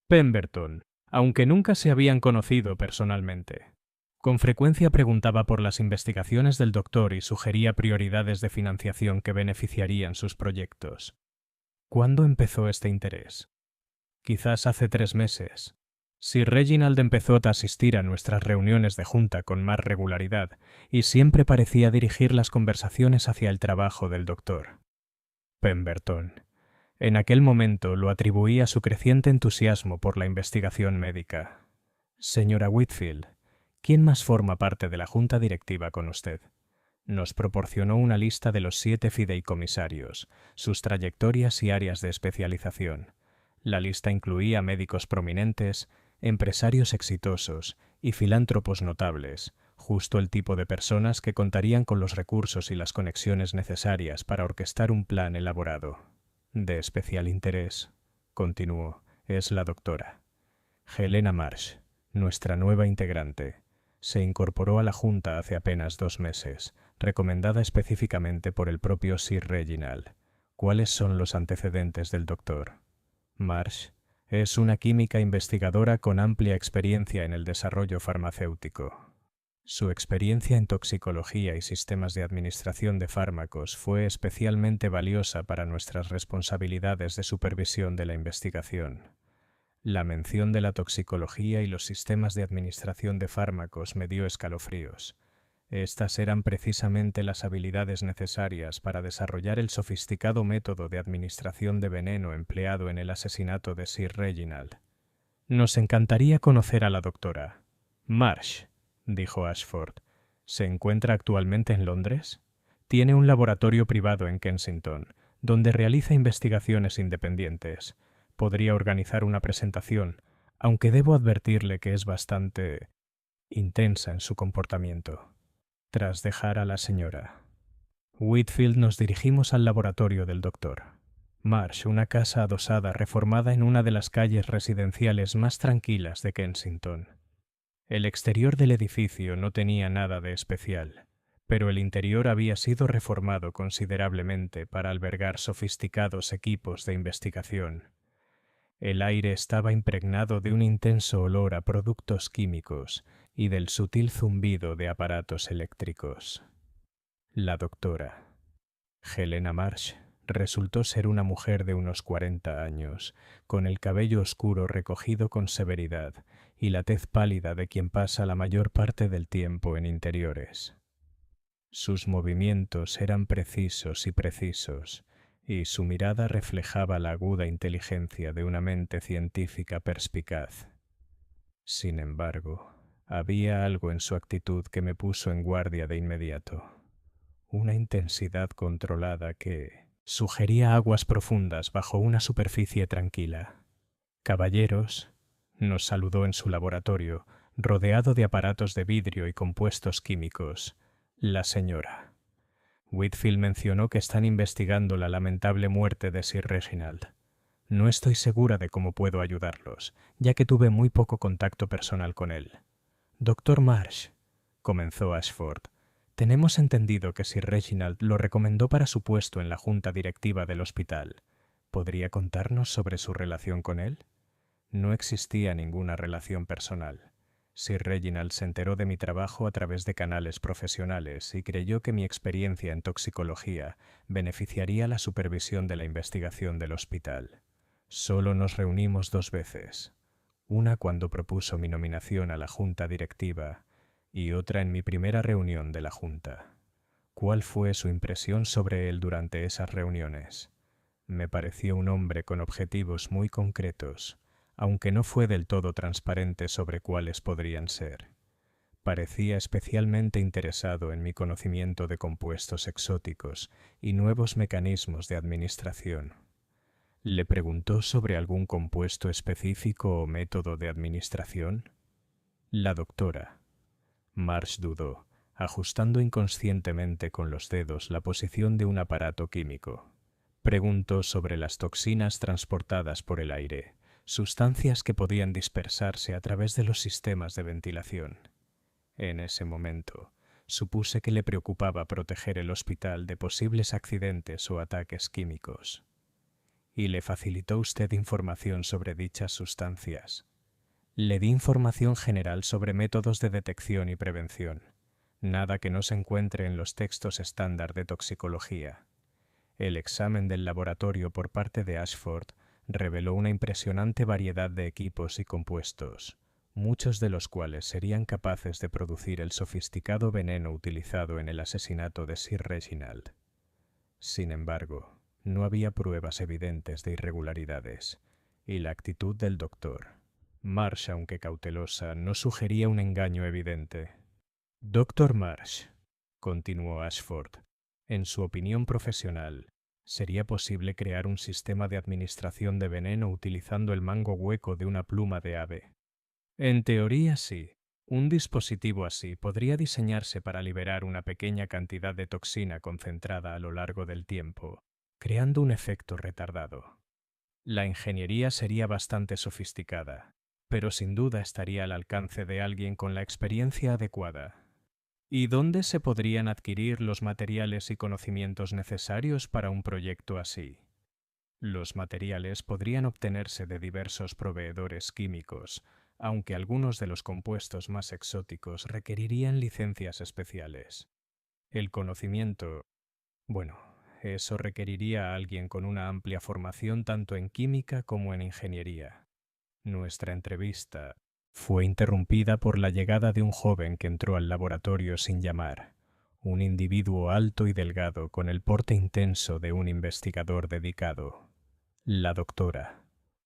A: Pemberton, aunque nunca se habían conocido personalmente. Con frecuencia preguntaba por las investigaciones del doctor y sugería prioridades de financiación que beneficiarían sus proyectos. ¿Cuándo empezó este interés? Quizás hace 3 meses. Sir Reginald empezó a asistir a nuestras reuniones de junta con más regularidad y siempre parecía dirigir las conversaciones hacia el trabajo del doctor Pemberton. En aquel momento lo atribuía a su creciente entusiasmo por la investigación médica. Señora Whitfield, ¿quién más forma parte de la junta directiva con usted? Nos proporcionó una lista de los 7 fideicomisarios, sus trayectorias y áreas de especialización. La lista incluía médicos prominentes, empresarios exitosos y filántropos notables, justo el tipo de personas que contarían con los recursos y las conexiones necesarias para orquestar un plan elaborado. De especial interés, continuó, es la doctora Helena Marsh, nuestra nueva integrante. Se incorporó a la Junta hace apenas 2 meses, recomendada específicamente por el propio Sir Reginald. ¿Cuáles son los antecedentes del doctor? Marsh es una química investigadora con amplia experiencia en el desarrollo farmacéutico. Su experiencia en toxicología y sistemas de administración de fármacos fue especialmente valiosa para nuestras responsabilidades de supervisión de la investigación. La mención de la toxicología y los sistemas de administración de fármacos me dio escalofríos. Estas eran precisamente las habilidades necesarias para desarrollar el sofisticado método de administración de veneno empleado en el asesinato de Sir Reginald. Nos encantaría conocer a la doctora Marsh, dijo Ashford. ¿Se encuentra actualmente en Londres? Tiene un laboratorio privado en Kensington, donde realiza investigaciones independientes. Podría organizar una presentación, aunque debo advertirle que es bastante intensa en su comportamiento. Tras dejar a la señora Whitfield, nos dirigimos al laboratorio del doctor Marsh, una casa adosada reformada en una de las calles residenciales más tranquilas de Kensington. El exterior del edificio no tenía nada de especial, pero el interior había sido reformado considerablemente para albergar sofisticados equipos de investigación. El aire estaba impregnado de un intenso olor a productos químicos y del sutil zumbido de aparatos eléctricos. La doctora Helena Marsh resultó ser una mujer de unos 40 años, con el cabello oscuro recogido con severidad y la tez pálida de quien pasa la mayor parte del tiempo en interiores. Sus movimientos eran precisos y su mirada reflejaba la aguda inteligencia de una mente científica perspicaz. Sin embargo, había algo en su actitud que me puso en guardia de inmediato. Una intensidad controlada que sugería aguas profundas bajo una superficie tranquila. «Caballeros», nos saludó en su laboratorio, rodeado de aparatos de vidrio y compuestos químicos, la señora. Whitfield mencionó que están investigando la lamentable muerte de Sir Reginald. No estoy segura de cómo puedo ayudarlos, ya que tuve muy poco contacto personal con él. Doctor Marsh, comenzó Ashford, tenemos entendido que Sir Reginald lo recomendó para su puesto en la junta directiva del hospital. ¿Podría contarnos sobre su relación con él? No existía ninguna relación personal. Sir Reginald se enteró de mi trabajo a través de canales profesionales y creyó que mi experiencia en toxicología beneficiaría la supervisión de la investigación del hospital. Solo nos reunimos 2 veces, una cuando propuso mi nominación a la junta directiva y otra en mi primera reunión de la junta. ¿Cuál fue su impresión sobre él durante esas reuniones? Me pareció un hombre con objetivos muy concretos, aunque no fue del todo transparente sobre cuáles podrían ser. Parecía especialmente interesado en mi conocimiento de compuestos exóticos y nuevos mecanismos de administración. ¿Le preguntó sobre algún compuesto específico o método de administración? La doctora. Marsh dudó, ajustando inconscientemente con los dedos la posición de un aparato químico. Preguntó sobre las toxinas transportadas por el aire, sustancias que podían dispersarse a través de los sistemas de ventilación. En ese momento, supuse que le preocupaba proteger el hospital de posibles accidentes o ataques químicos. ¿Y le facilitó usted información sobre dichas sustancias? Le di información general sobre métodos de detección y prevención, nada que no se encuentre en los textos estándar de toxicología. El examen del laboratorio por parte de Ashford reveló una impresionante variedad de equipos y compuestos, muchos de los cuales serían capaces de producir el sofisticado veneno utilizado en el asesinato de Sir Reginald. Sin embargo, no había pruebas evidentes de irregularidades, y la actitud del doctor, Marsh, aunque cautelosa, no sugería un engaño evidente. Doctor Marsh, continuó Ashford, en su opinión profesional, ¿sería posible crear un sistema de administración de veneno utilizando el mango hueco de una pluma de ave? En teoría sí. Un dispositivo así podría diseñarse para liberar una pequeña cantidad de toxina concentrada a lo largo del tiempo, creando un efecto retardado. La ingeniería sería bastante sofisticada, pero sin duda estaría al alcance de alguien con la experiencia adecuada. ¿Y dónde se podrían adquirir los materiales y conocimientos necesarios para un proyecto así? Los materiales podrían obtenerse de diversos proveedores químicos, aunque algunos de los compuestos más exóticos requerirían licencias especiales. El conocimiento, bueno, eso requeriría a alguien con una amplia formación tanto en química como en ingeniería. Nuestra entrevista fue interrumpida por la llegada de un joven que entró al laboratorio sin llamar, un individuo alto y delgado con el porte intenso de un investigador dedicado. La doctora.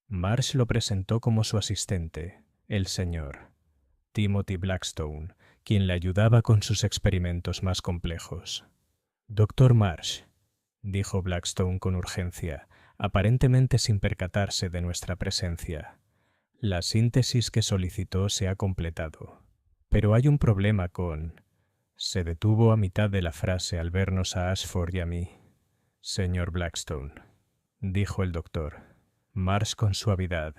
A: Marsh lo presentó como su asistente, el señor Timothy Blackstone, quien le ayudaba con sus experimentos más complejos. Doctor Marsh, dijo Blackstone con urgencia, aparentemente sin percatarse de nuestra presencia. La síntesis que solicitó se ha completado. Pero hay un problema con... Se detuvo a mitad de la frase al vernos a Ashford y a mí. Señor Blackstone, dijo el doctor. Marsh con suavidad.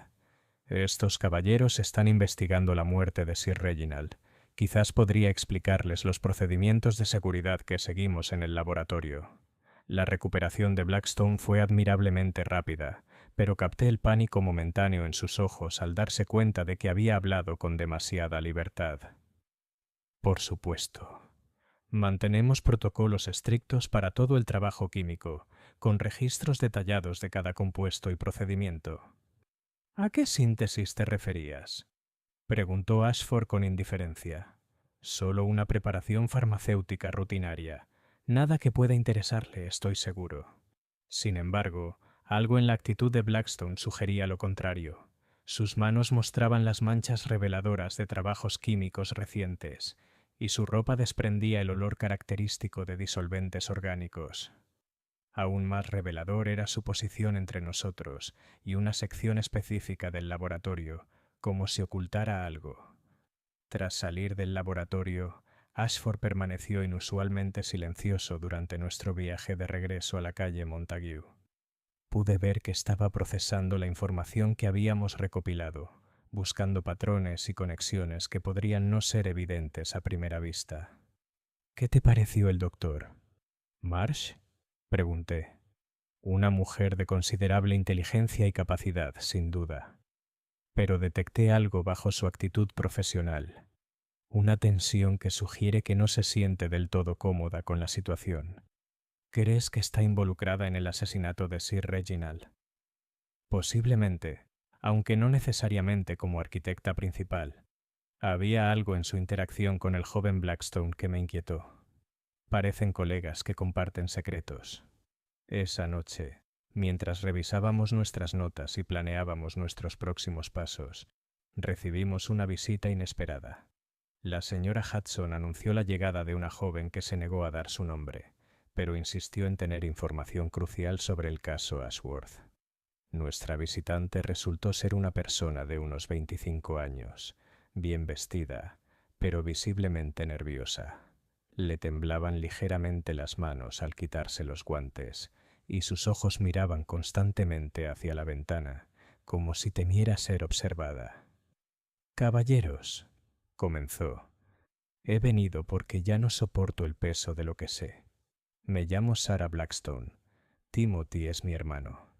A: Estos caballeros están investigando la muerte de Sir Reginald. Quizás podría explicarles los procedimientos de seguridad que seguimos en el laboratorio. La recuperación de Blackstone fue admirablemente rápida, pero capté el pánico momentáneo en sus ojos al darse cuenta de que había hablado con demasiada libertad. Por supuesto. Mantenemos protocolos estrictos para todo el trabajo químico, con registros detallados de cada compuesto y procedimiento. ¿A qué síntesis te referías?, preguntó Ashford con indiferencia. Solo una preparación farmacéutica rutinaria. Nada que pueda interesarle, estoy seguro. Sin embargo, algo en la actitud de Blackstone sugería lo contrario. Sus manos mostraban las manchas reveladoras de trabajos químicos recientes, y su ropa desprendía el olor característico de disolventes orgánicos. Aún más revelador era su posición entre nosotros y una sección específica del laboratorio, como si ocultara algo. Tras salir del laboratorio, Ashford permaneció inusualmente silencioso durante nuestro viaje de regreso a la calle Montague. Pude ver que estaba procesando la información que habíamos recopilado, buscando patrones y conexiones que podrían no ser evidentes a primera vista. ¿Qué te pareció el doctor? ¿Marsh?, pregunté. Una mujer de considerable inteligencia y capacidad, sin duda. Pero detecté algo bajo su actitud profesional. Una tensión que sugiere que no se siente del todo cómoda con la situación. ¿Crees que está involucrada en el asesinato de Sir Reginald? Posiblemente, aunque no necesariamente como arquitecta principal. Había algo en su interacción con el joven Blackstone que me inquietó. Parecen colegas que comparten secretos. Esa noche Mientras revisábamos nuestras notas y planeábamos nuestros próximos pasos, recibimos una visita inesperada. La señora Hudson anunció la llegada de una joven que se negó a dar su nombre, pero insistió en tener información crucial sobre el caso Ashworth. Nuestra visitante resultó ser una persona de unos 25 años, bien vestida, pero visiblemente nerviosa. Le temblaban ligeramente las manos al quitarse los guantes, y sus ojos miraban constantemente hacia la ventana, como si temiera ser observada. «Caballeros», comenzó, «he venido porque ya no soporto el peso de lo que sé. Me llamo Sarah Blackstone. Timothy es mi hermano.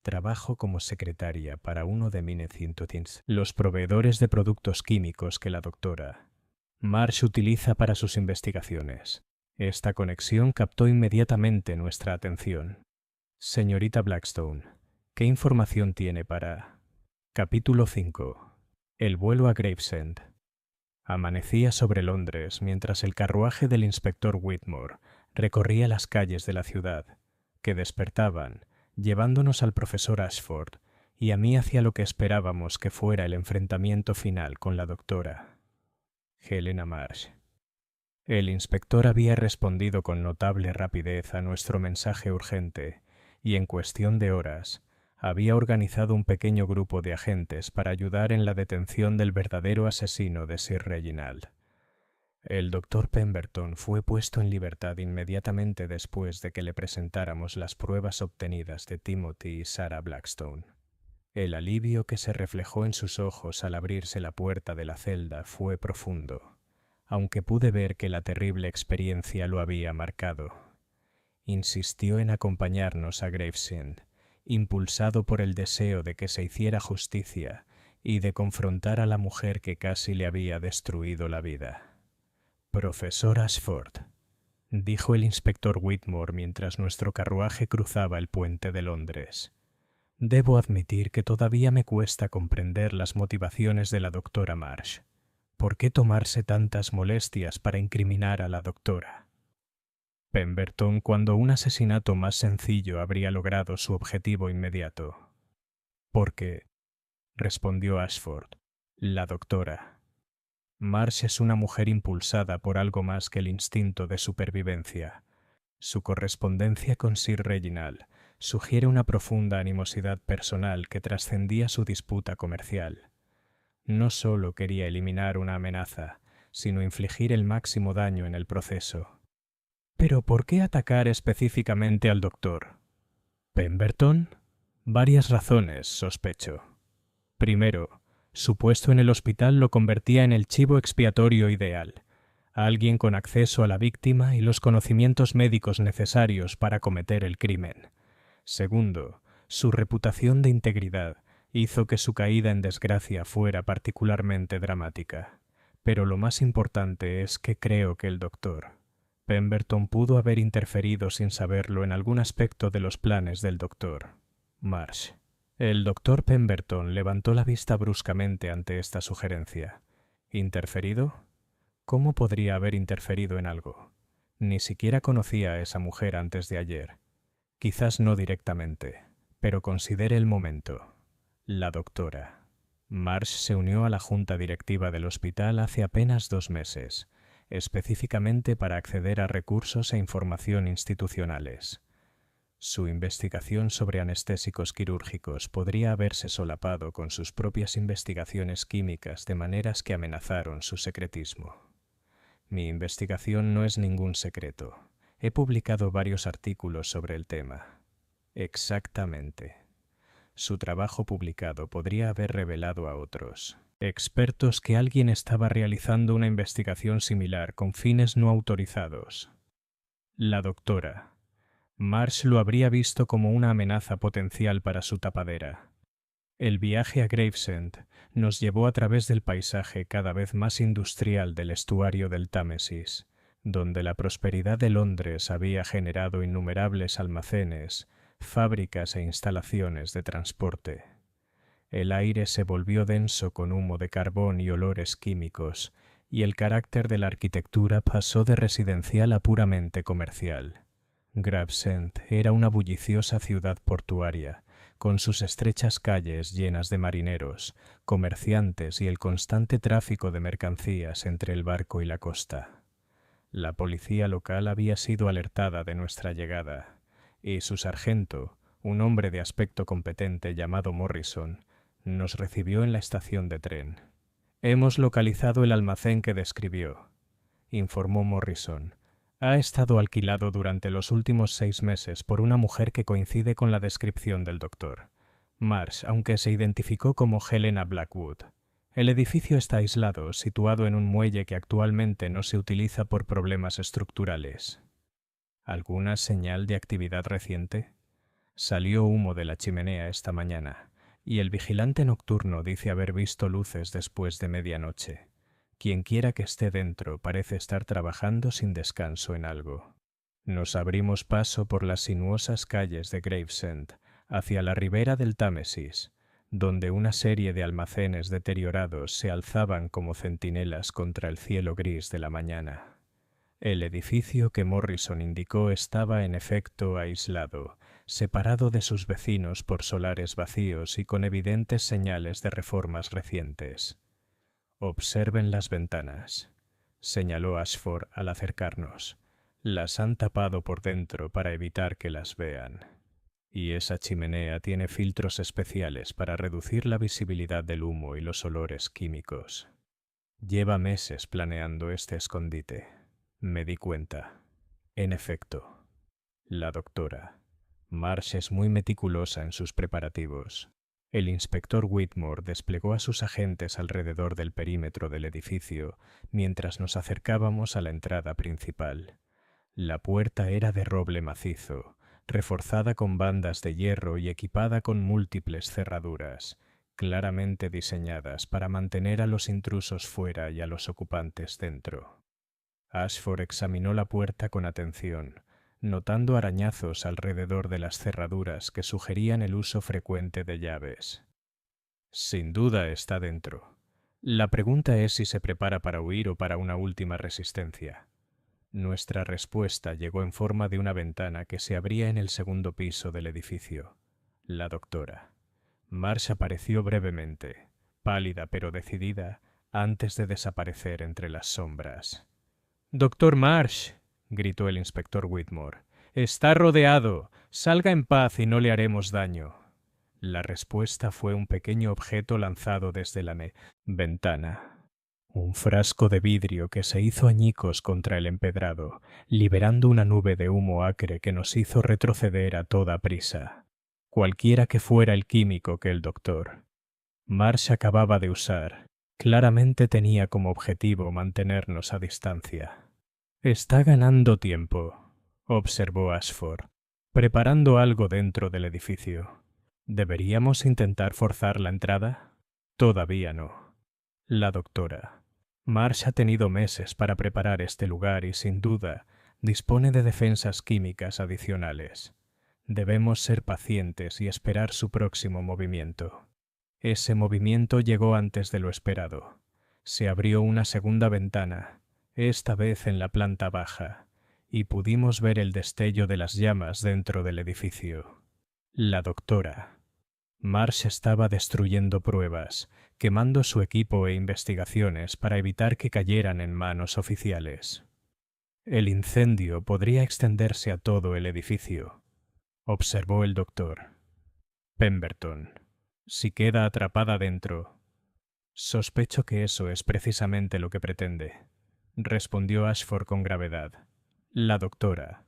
A: Trabajo como secretaria para uno de Minneapolis, los proveedores de productos químicos que la doctora Marsh utiliza para sus investigaciones. Esta conexión captó inmediatamente nuestra atención. Señorita Blackstone, ¿qué información tiene para...? Capítulo 5. El vuelo a Gravesend. Amanecía sobre Londres mientras el carruaje del inspector Whitmore recorría las calles de la ciudad, que despertaban, llevándonos al profesor Ashford y a mí hacia lo que esperábamos que fuera el enfrentamiento final con la doctora Helena Marsh. El inspector había respondido con notable rapidez a nuestro mensaje urgente y en cuestión de horas había organizado un pequeño grupo de agentes para ayudar en la detención del verdadero asesino de Sir Reginald. El doctor Pemberton fue puesto en libertad inmediatamente después de que le presentáramos las pruebas obtenidas de Timothy y Sarah Blackstone. El alivio que se reflejó en sus ojos al abrirse la puerta de la celda fue profundo, aunque pude ver que la terrible experiencia lo había marcado. Insistió en acompañarnos a Gravesend, impulsado por el deseo de que se hiciera justicia y de confrontar a la mujer que casi le había destruido la vida. «Profesor Ashford», dijo el inspector Whitmore mientras nuestro carruaje cruzaba el puente de Londres, «debo admitir que todavía me cuesta comprender las motivaciones de la doctora Marsh. ¿Por qué tomarse tantas molestias para incriminar a la doctora? Pemberton, cuando un asesinato más sencillo habría logrado su objetivo inmediato. Porque, respondió Ashford, la doctora Marsh es una mujer impulsada por algo más que el instinto de supervivencia. Su correspondencia con Sir Reginald sugiere una profunda animosidad personal que trascendía su disputa comercial. No solo quería eliminar una amenaza, sino infligir el máximo daño en el proceso. ¿Pero por qué atacar específicamente al doctor? ¿Pemberton? Varias razones, sospecho. Primero, su puesto en el hospital lo convertía en el chivo expiatorio ideal, alguien con acceso a la víctima y los conocimientos médicos necesarios para cometer el crimen. Segundo, su reputación de integridad hizo que su caída en desgracia fuera particularmente dramática. Pero lo más importante es que creo que el doctor Pemberton pudo haber interferido sin saberlo en algún aspecto de los planes del doctor Marsh. El doctor Pemberton levantó la vista bruscamente ante esta sugerencia. ¿Interferido? ¿Cómo podría haber interferido en algo? Ni siquiera conocía a esa mujer antes de ayer. Quizás no directamente, pero considere el momento. La doctora Marsh se unió a la junta directiva del hospital hace apenas 2 meses, específicamente para acceder a recursos e información institucionales. Su investigación sobre anestésicos quirúrgicos podría haberse solapado con sus propias investigaciones químicas de maneras que amenazaron su secretismo. Mi investigación no es ningún secreto. He publicado varios artículos sobre el tema. Exactamente. Su trabajo publicado podría haber revelado a otros expertos que alguien estaba realizando una investigación similar con fines no autorizados. La doctora Marsh lo habría visto como una amenaza potencial para su tapadera. El viaje a Gravesend nos llevó a través del paisaje cada vez más industrial del estuario del Támesis, donde la prosperidad de Londres había generado innumerables almacenes, fábricas e instalaciones de transporte. El aire se volvió denso con humo de carbón y olores químicos, y el carácter de la arquitectura pasó de residencial a puramente comercial. Gravesend era una bulliciosa ciudad portuaria, con sus estrechas calles llenas de marineros, comerciantes y el constante tráfico de mercancías entre el barco y la costa. La policía local había sido alertada de nuestra llegada, y su sargento, un hombre de aspecto competente llamado Morrison, nos recibió en la estación de tren. «Hemos localizado el almacén que describió», informó Morrison. «Ha estado alquilado durante los últimos 6 meses por una mujer que coincide con la descripción del doctor Marsh, aunque se identificó como Helena Blackwood. El edificio está aislado, situado en un muelle que actualmente no se utiliza por problemas estructurales». ¿Alguna señal de actividad reciente? Salió humo de la chimenea esta mañana, y el vigilante nocturno dice haber visto luces después de medianoche. Quienquiera que esté dentro parece estar trabajando sin descanso en algo. Nos abrimos paso por las sinuosas calles de Gravesend hacia la ribera del Támesis, donde una serie de almacenes deteriorados se alzaban como centinelas contra el cielo gris de la mañana. El edificio que Morrison indicó estaba en efecto aislado, separado de sus vecinos por solares vacíos y con evidentes señales de reformas recientes. «Observen las ventanas», señaló Ashford al acercarnos. «Las han tapado por dentro para evitar que las vean. Y esa chimenea tiene filtros especiales para reducir la visibilidad del humo y los olores químicos. Lleva meses planeando este escondite. Me di cuenta. En efecto, la doctora Marsh es muy meticulosa en sus preparativos. El inspector Whitmore desplegó a sus agentes alrededor del perímetro del edificio mientras nos acercábamos a la entrada principal. La puerta era de roble macizo, reforzada con bandas de hierro y equipada con múltiples cerraduras, claramente diseñadas para mantener a los intrusos fuera y a los ocupantes dentro. Ashford examinó la puerta con atención, notando arañazos alrededor de las cerraduras que sugerían el uso frecuente de llaves. «Sin duda está dentro. La pregunta es si se prepara para huir o para una última resistencia». Nuestra respuesta llegó en forma de una ventana que se abría en el segundo piso del edificio. La doctora Marsh apareció brevemente, pálida pero decidida, antes de desaparecer entre las sombras. «Doctor Marsh», gritó el inspector Whitmore, «está rodeado. Salga en paz y no le haremos daño». La respuesta fue un pequeño objeto lanzado desde la ventana. Un frasco de vidrio que se hizo añicos contra el empedrado, liberando una nube de humo acre que nos hizo retroceder a toda prisa. Cualquiera que fuera el químico que el doctor Marsh acababa de usar, claramente tenía como objetivo mantenernos a distancia. «Está ganando tiempo», observó Ashford, «preparando algo dentro del edificio. ¿Deberíamos intentar forzar la entrada? Todavía no». La doctora Marsh ha tenido meses para preparar este lugar y, sin duda, dispone de defensas químicas adicionales. Debemos ser pacientes y esperar su próximo movimiento. Ese movimiento llegó antes de lo esperado. Se abrió una segunda ventana, esta vez en la planta baja, y pudimos ver el destello de las llamas dentro del edificio. La doctora Marsh estaba destruyendo pruebas, quemando su equipo e investigaciones para evitar que cayeran en manos oficiales. «El incendio podría extenderse a todo el edificio», observó el doctor Pemberton. «Si queda atrapada dentro». «Sospecho que eso es precisamente lo que pretende», respondió Ashford con gravedad. La doctora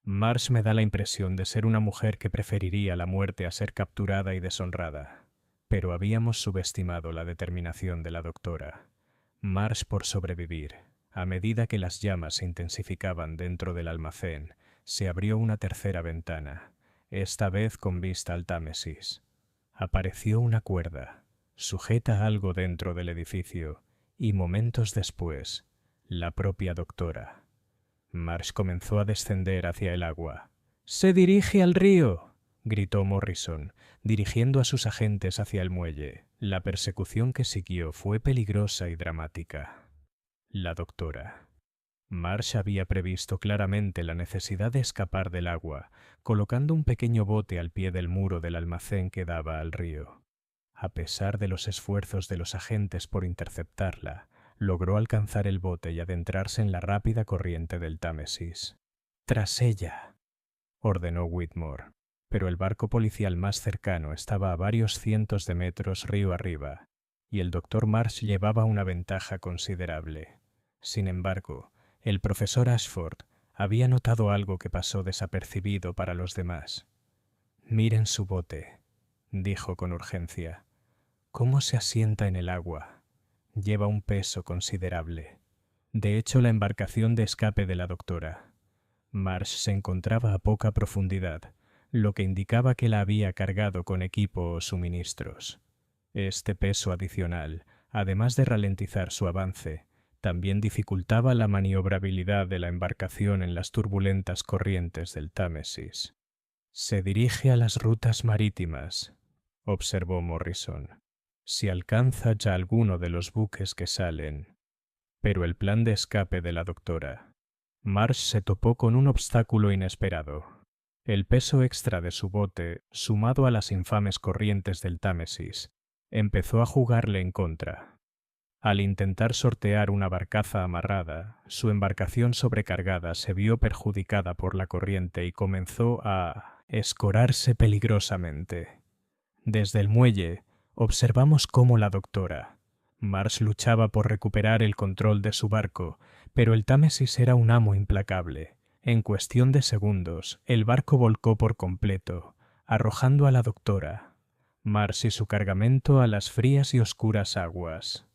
A: Marsh me da la impresión de ser una mujer que preferiría la muerte a ser capturada y deshonrada. Pero habíamos subestimado la determinación de la doctora Marsh por sobrevivir. A medida que las llamas se intensificaban dentro del almacén, se abrió una tercera ventana, esta vez con vista al Támesis. Apareció una cuerda, sujeta a algo dentro del edificio, y momentos después, la propia doctora Marsh comenzó a descender hacia el agua. «¡Se dirige al río!», gritó Morrison, dirigiendo a sus agentes hacia el muelle. La persecución que siguió fue peligrosa y dramática. La doctora Marsh había previsto claramente la necesidad de escapar del agua, colocando un pequeño bote al pie del muro del almacén que daba al río. A pesar de los esfuerzos de los agentes por interceptarla, logró alcanzar el bote y adentrarse en la rápida corriente del Támesis. «Tras ella», ordenó Whitmore, pero el barco policial más cercano estaba a varios cientos de metros río arriba, y el doctor Marsh llevaba una ventaja considerable. Sin embargo, el profesor Ashford había notado algo que pasó desapercibido para los demás. «Miren su bote», dijo con urgencia. «Cómo se asienta en el agua. Lleva un peso considerable. De hecho, la embarcación de escape de la doctora. Marsh se encontraba a poca profundidad, lo que indicaba que la había cargado con equipo o suministros. Este peso adicional, además de ralentizar su avance, también dificultaba la maniobrabilidad de la embarcación en las turbulentas corrientes del Támesis. «Se dirige a las rutas marítimas», observó Morrison. «Si alcanza ya alguno de los buques que salen». Pero el plan de escape de la doctora. Marsh se topó con un obstáculo inesperado. El peso extra de su bote, sumado a las infames corrientes del Támesis, empezó a jugarle en contra. Al intentar sortear una barcaza amarrada, su embarcación sobrecargada se vio perjudicada por la corriente y comenzó a escorarse peligrosamente. Desde el muelle, observamos cómo la doctora. Marsh luchaba por recuperar el control de su barco, pero el Támesis era un amo implacable. En cuestión de segundos, el barco volcó por completo, arrojando a la doctora, Marsh y su cargamento a las frías y oscuras aguas.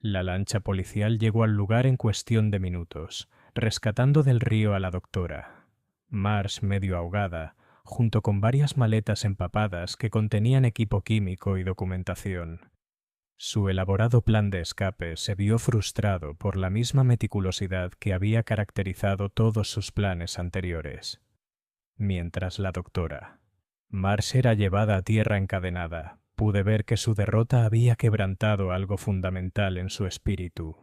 A: La lancha policial llegó al lugar en cuestión de minutos, rescatando del río a la doctora. Marsh, medio ahogada, junto con varias maletas empapadas que contenían equipo químico y documentación. Su elaborado plan de escape se vio frustrado por la misma meticulosidad que había caracterizado todos sus planes anteriores. Mientras la doctora Marsh era llevada a tierra encadenada, pude ver que su derrota había quebrantado algo fundamental en su espíritu.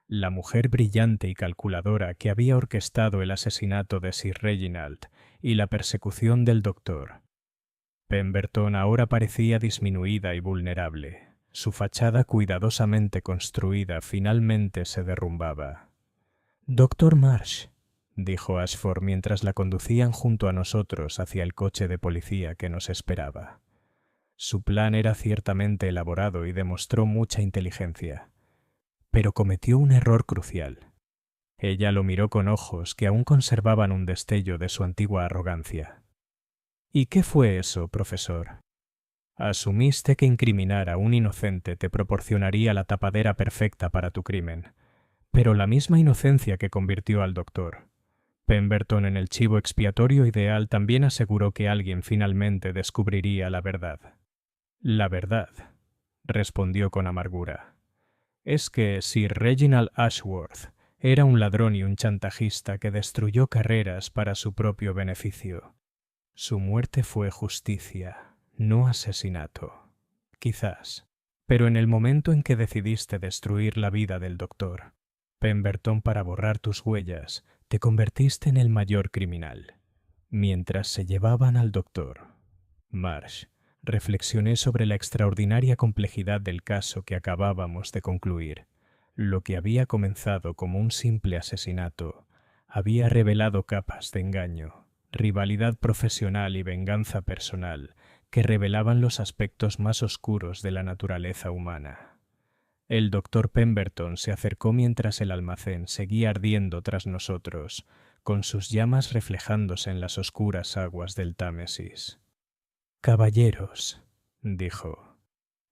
A: La mujer brillante y calculadora que había orquestado el asesinato de Sir Reginald y la persecución del doctor. Pemberton ahora parecía disminuida y vulnerable. Su fachada cuidadosamente construida finalmente se derrumbaba. «Doctor Marsh», dijo Ashford mientras la conducían junto a nosotros hacia el coche de policía que nos esperaba. Su plan era ciertamente elaborado y demostró mucha inteligencia, pero cometió un error crucial. Ella lo miró con ojos que aún conservaban un destello de su antigua arrogancia. «¿Y qué fue eso, profesor?» «Asumiste que incriminar a un inocente te proporcionaría la tapadera perfecta para tu crimen, pero la misma inocencia que convirtió al doctor. Pemberton en el chivo expiatorio ideal también aseguró que alguien finalmente descubriría la verdad». «La verdad», respondió con amargura, «es que Sir Reginald Ashworth era un ladrón y un chantajista que destruyó carreras para su propio beneficio. Su muerte fue justicia, no asesinato. Quizás. Pero en el momento en que decidiste destruir la vida del doctor Pemberton para borrar tus huellas, te convertiste en el mayor criminal. Mientras se llevaban al doctor Marsh, reflexioné sobre la extraordinaria complejidad del caso que acabábamos de concluir. Lo que había comenzado como un simple asesinato había revelado capas de engaño, rivalidad profesional y venganza personal que revelaban los aspectos más oscuros de la naturaleza humana. El doctor Pemberton se acercó mientras el almacén seguía ardiendo tras nosotros, con sus llamas reflejándose en las oscuras aguas del Támesis. «Caballeros», dijo,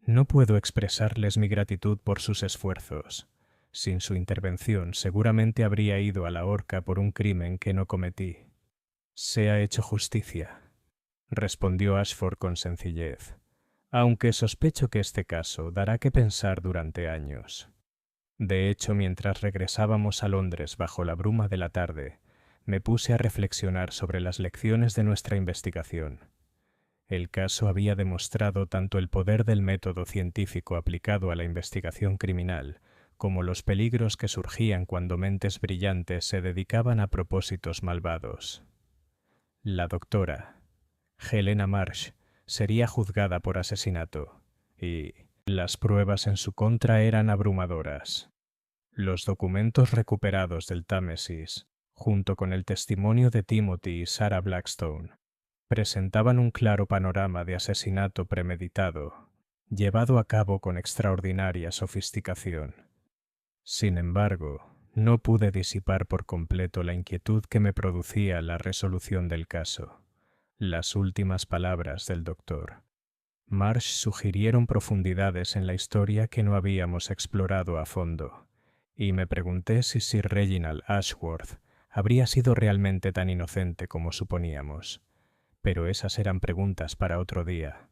A: «no puedo expresarles mi gratitud por sus esfuerzos. Sin su intervención seguramente habría ido a la horca por un crimen que no cometí». «Se ha hecho justicia», respondió Ashford con sencillez, «aunque sospecho que este caso dará que pensar durante años». De hecho, mientras regresábamos a Londres bajo la bruma de la tarde, me puse a reflexionar sobre las lecciones de nuestra investigación. El caso había demostrado tanto el poder del método científico aplicado a la investigación criminal como los peligros que surgían cuando mentes brillantes se dedicaban a propósitos malvados. La doctora, Helena Marsh, sería juzgada por asesinato, y las pruebas en su contra eran abrumadoras. Los documentos recuperados del Támesis, junto con el testimonio de Timothy y Sarah Blackstone, presentaban un claro panorama de asesinato premeditado, llevado a cabo con extraordinaria sofisticación. Sin embargo, no pude disipar por completo la inquietud que me producía la resolución del caso. Las últimas palabras del doctor Marsh sugirieron profundidades en la historia que no habíamos explorado a fondo, y me pregunté si Sir Reginald Ashworth habría sido realmente tan inocente como suponíamos. Pero esas eran preguntas para otro día.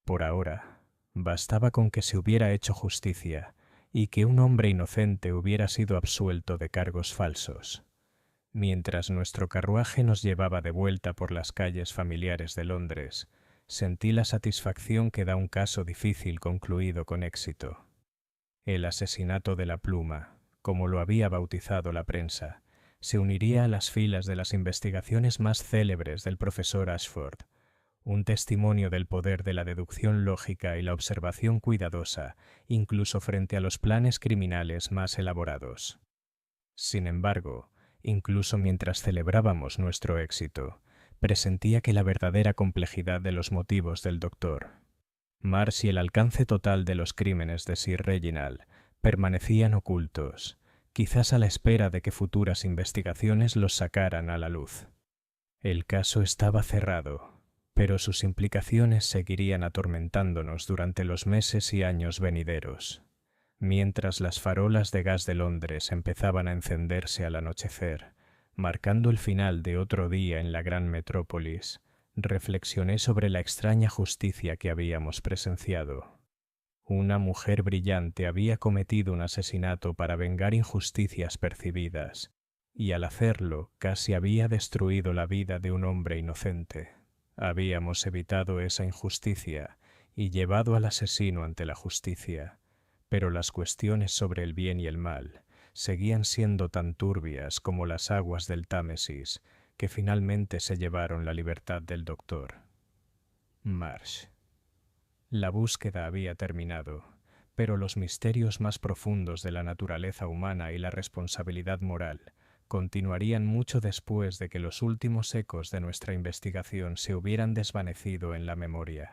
A: Por ahora, bastaba con que se hubiera hecho justicia y que un hombre inocente hubiera sido absuelto de cargos falsos. Mientras nuestro carruaje nos llevaba de vuelta por las calles familiares de Londres, sentí la satisfacción que da un caso difícil concluido con éxito. El asesinato de la pluma, como lo había bautizado la prensa, se uniría a las filas de las investigaciones más célebres del profesor Ashford, un testimonio del poder de la deducción lógica y la observación cuidadosa, incluso frente a los planes criminales más elaborados. Sin embargo, incluso mientras celebrábamos nuestro éxito, presentía que la verdadera complejidad de los motivos del doctor Marsh y el alcance total de los crímenes de Sir Reginald permanecían ocultos, quizás a la espera de que futuras investigaciones los sacaran a la luz. El caso estaba cerrado, pero sus implicaciones seguirían atormentándonos durante los meses y años venideros. Mientras las farolas de gas de Londres empezaban a encenderse al anochecer, marcando el final de otro día en la gran metrópolis, reflexioné sobre la extraña justicia que habíamos presenciado. Una mujer brillante había cometido un asesinato para vengar injusticias percibidas, y al hacerlo casi había destruido la vida de un hombre inocente. Habíamos evitado esa injusticia y llevado al asesino ante la justicia, pero las cuestiones sobre el bien y el mal seguían siendo tan turbias como las aguas del Támesis, que finalmente se llevaron la libertad del doctor Marsh. La búsqueda había terminado, pero los misterios más profundos de la naturaleza humana y la responsabilidad moral continuarían mucho después de que los últimos ecos de nuestra investigación se hubieran desvanecido en la memoria.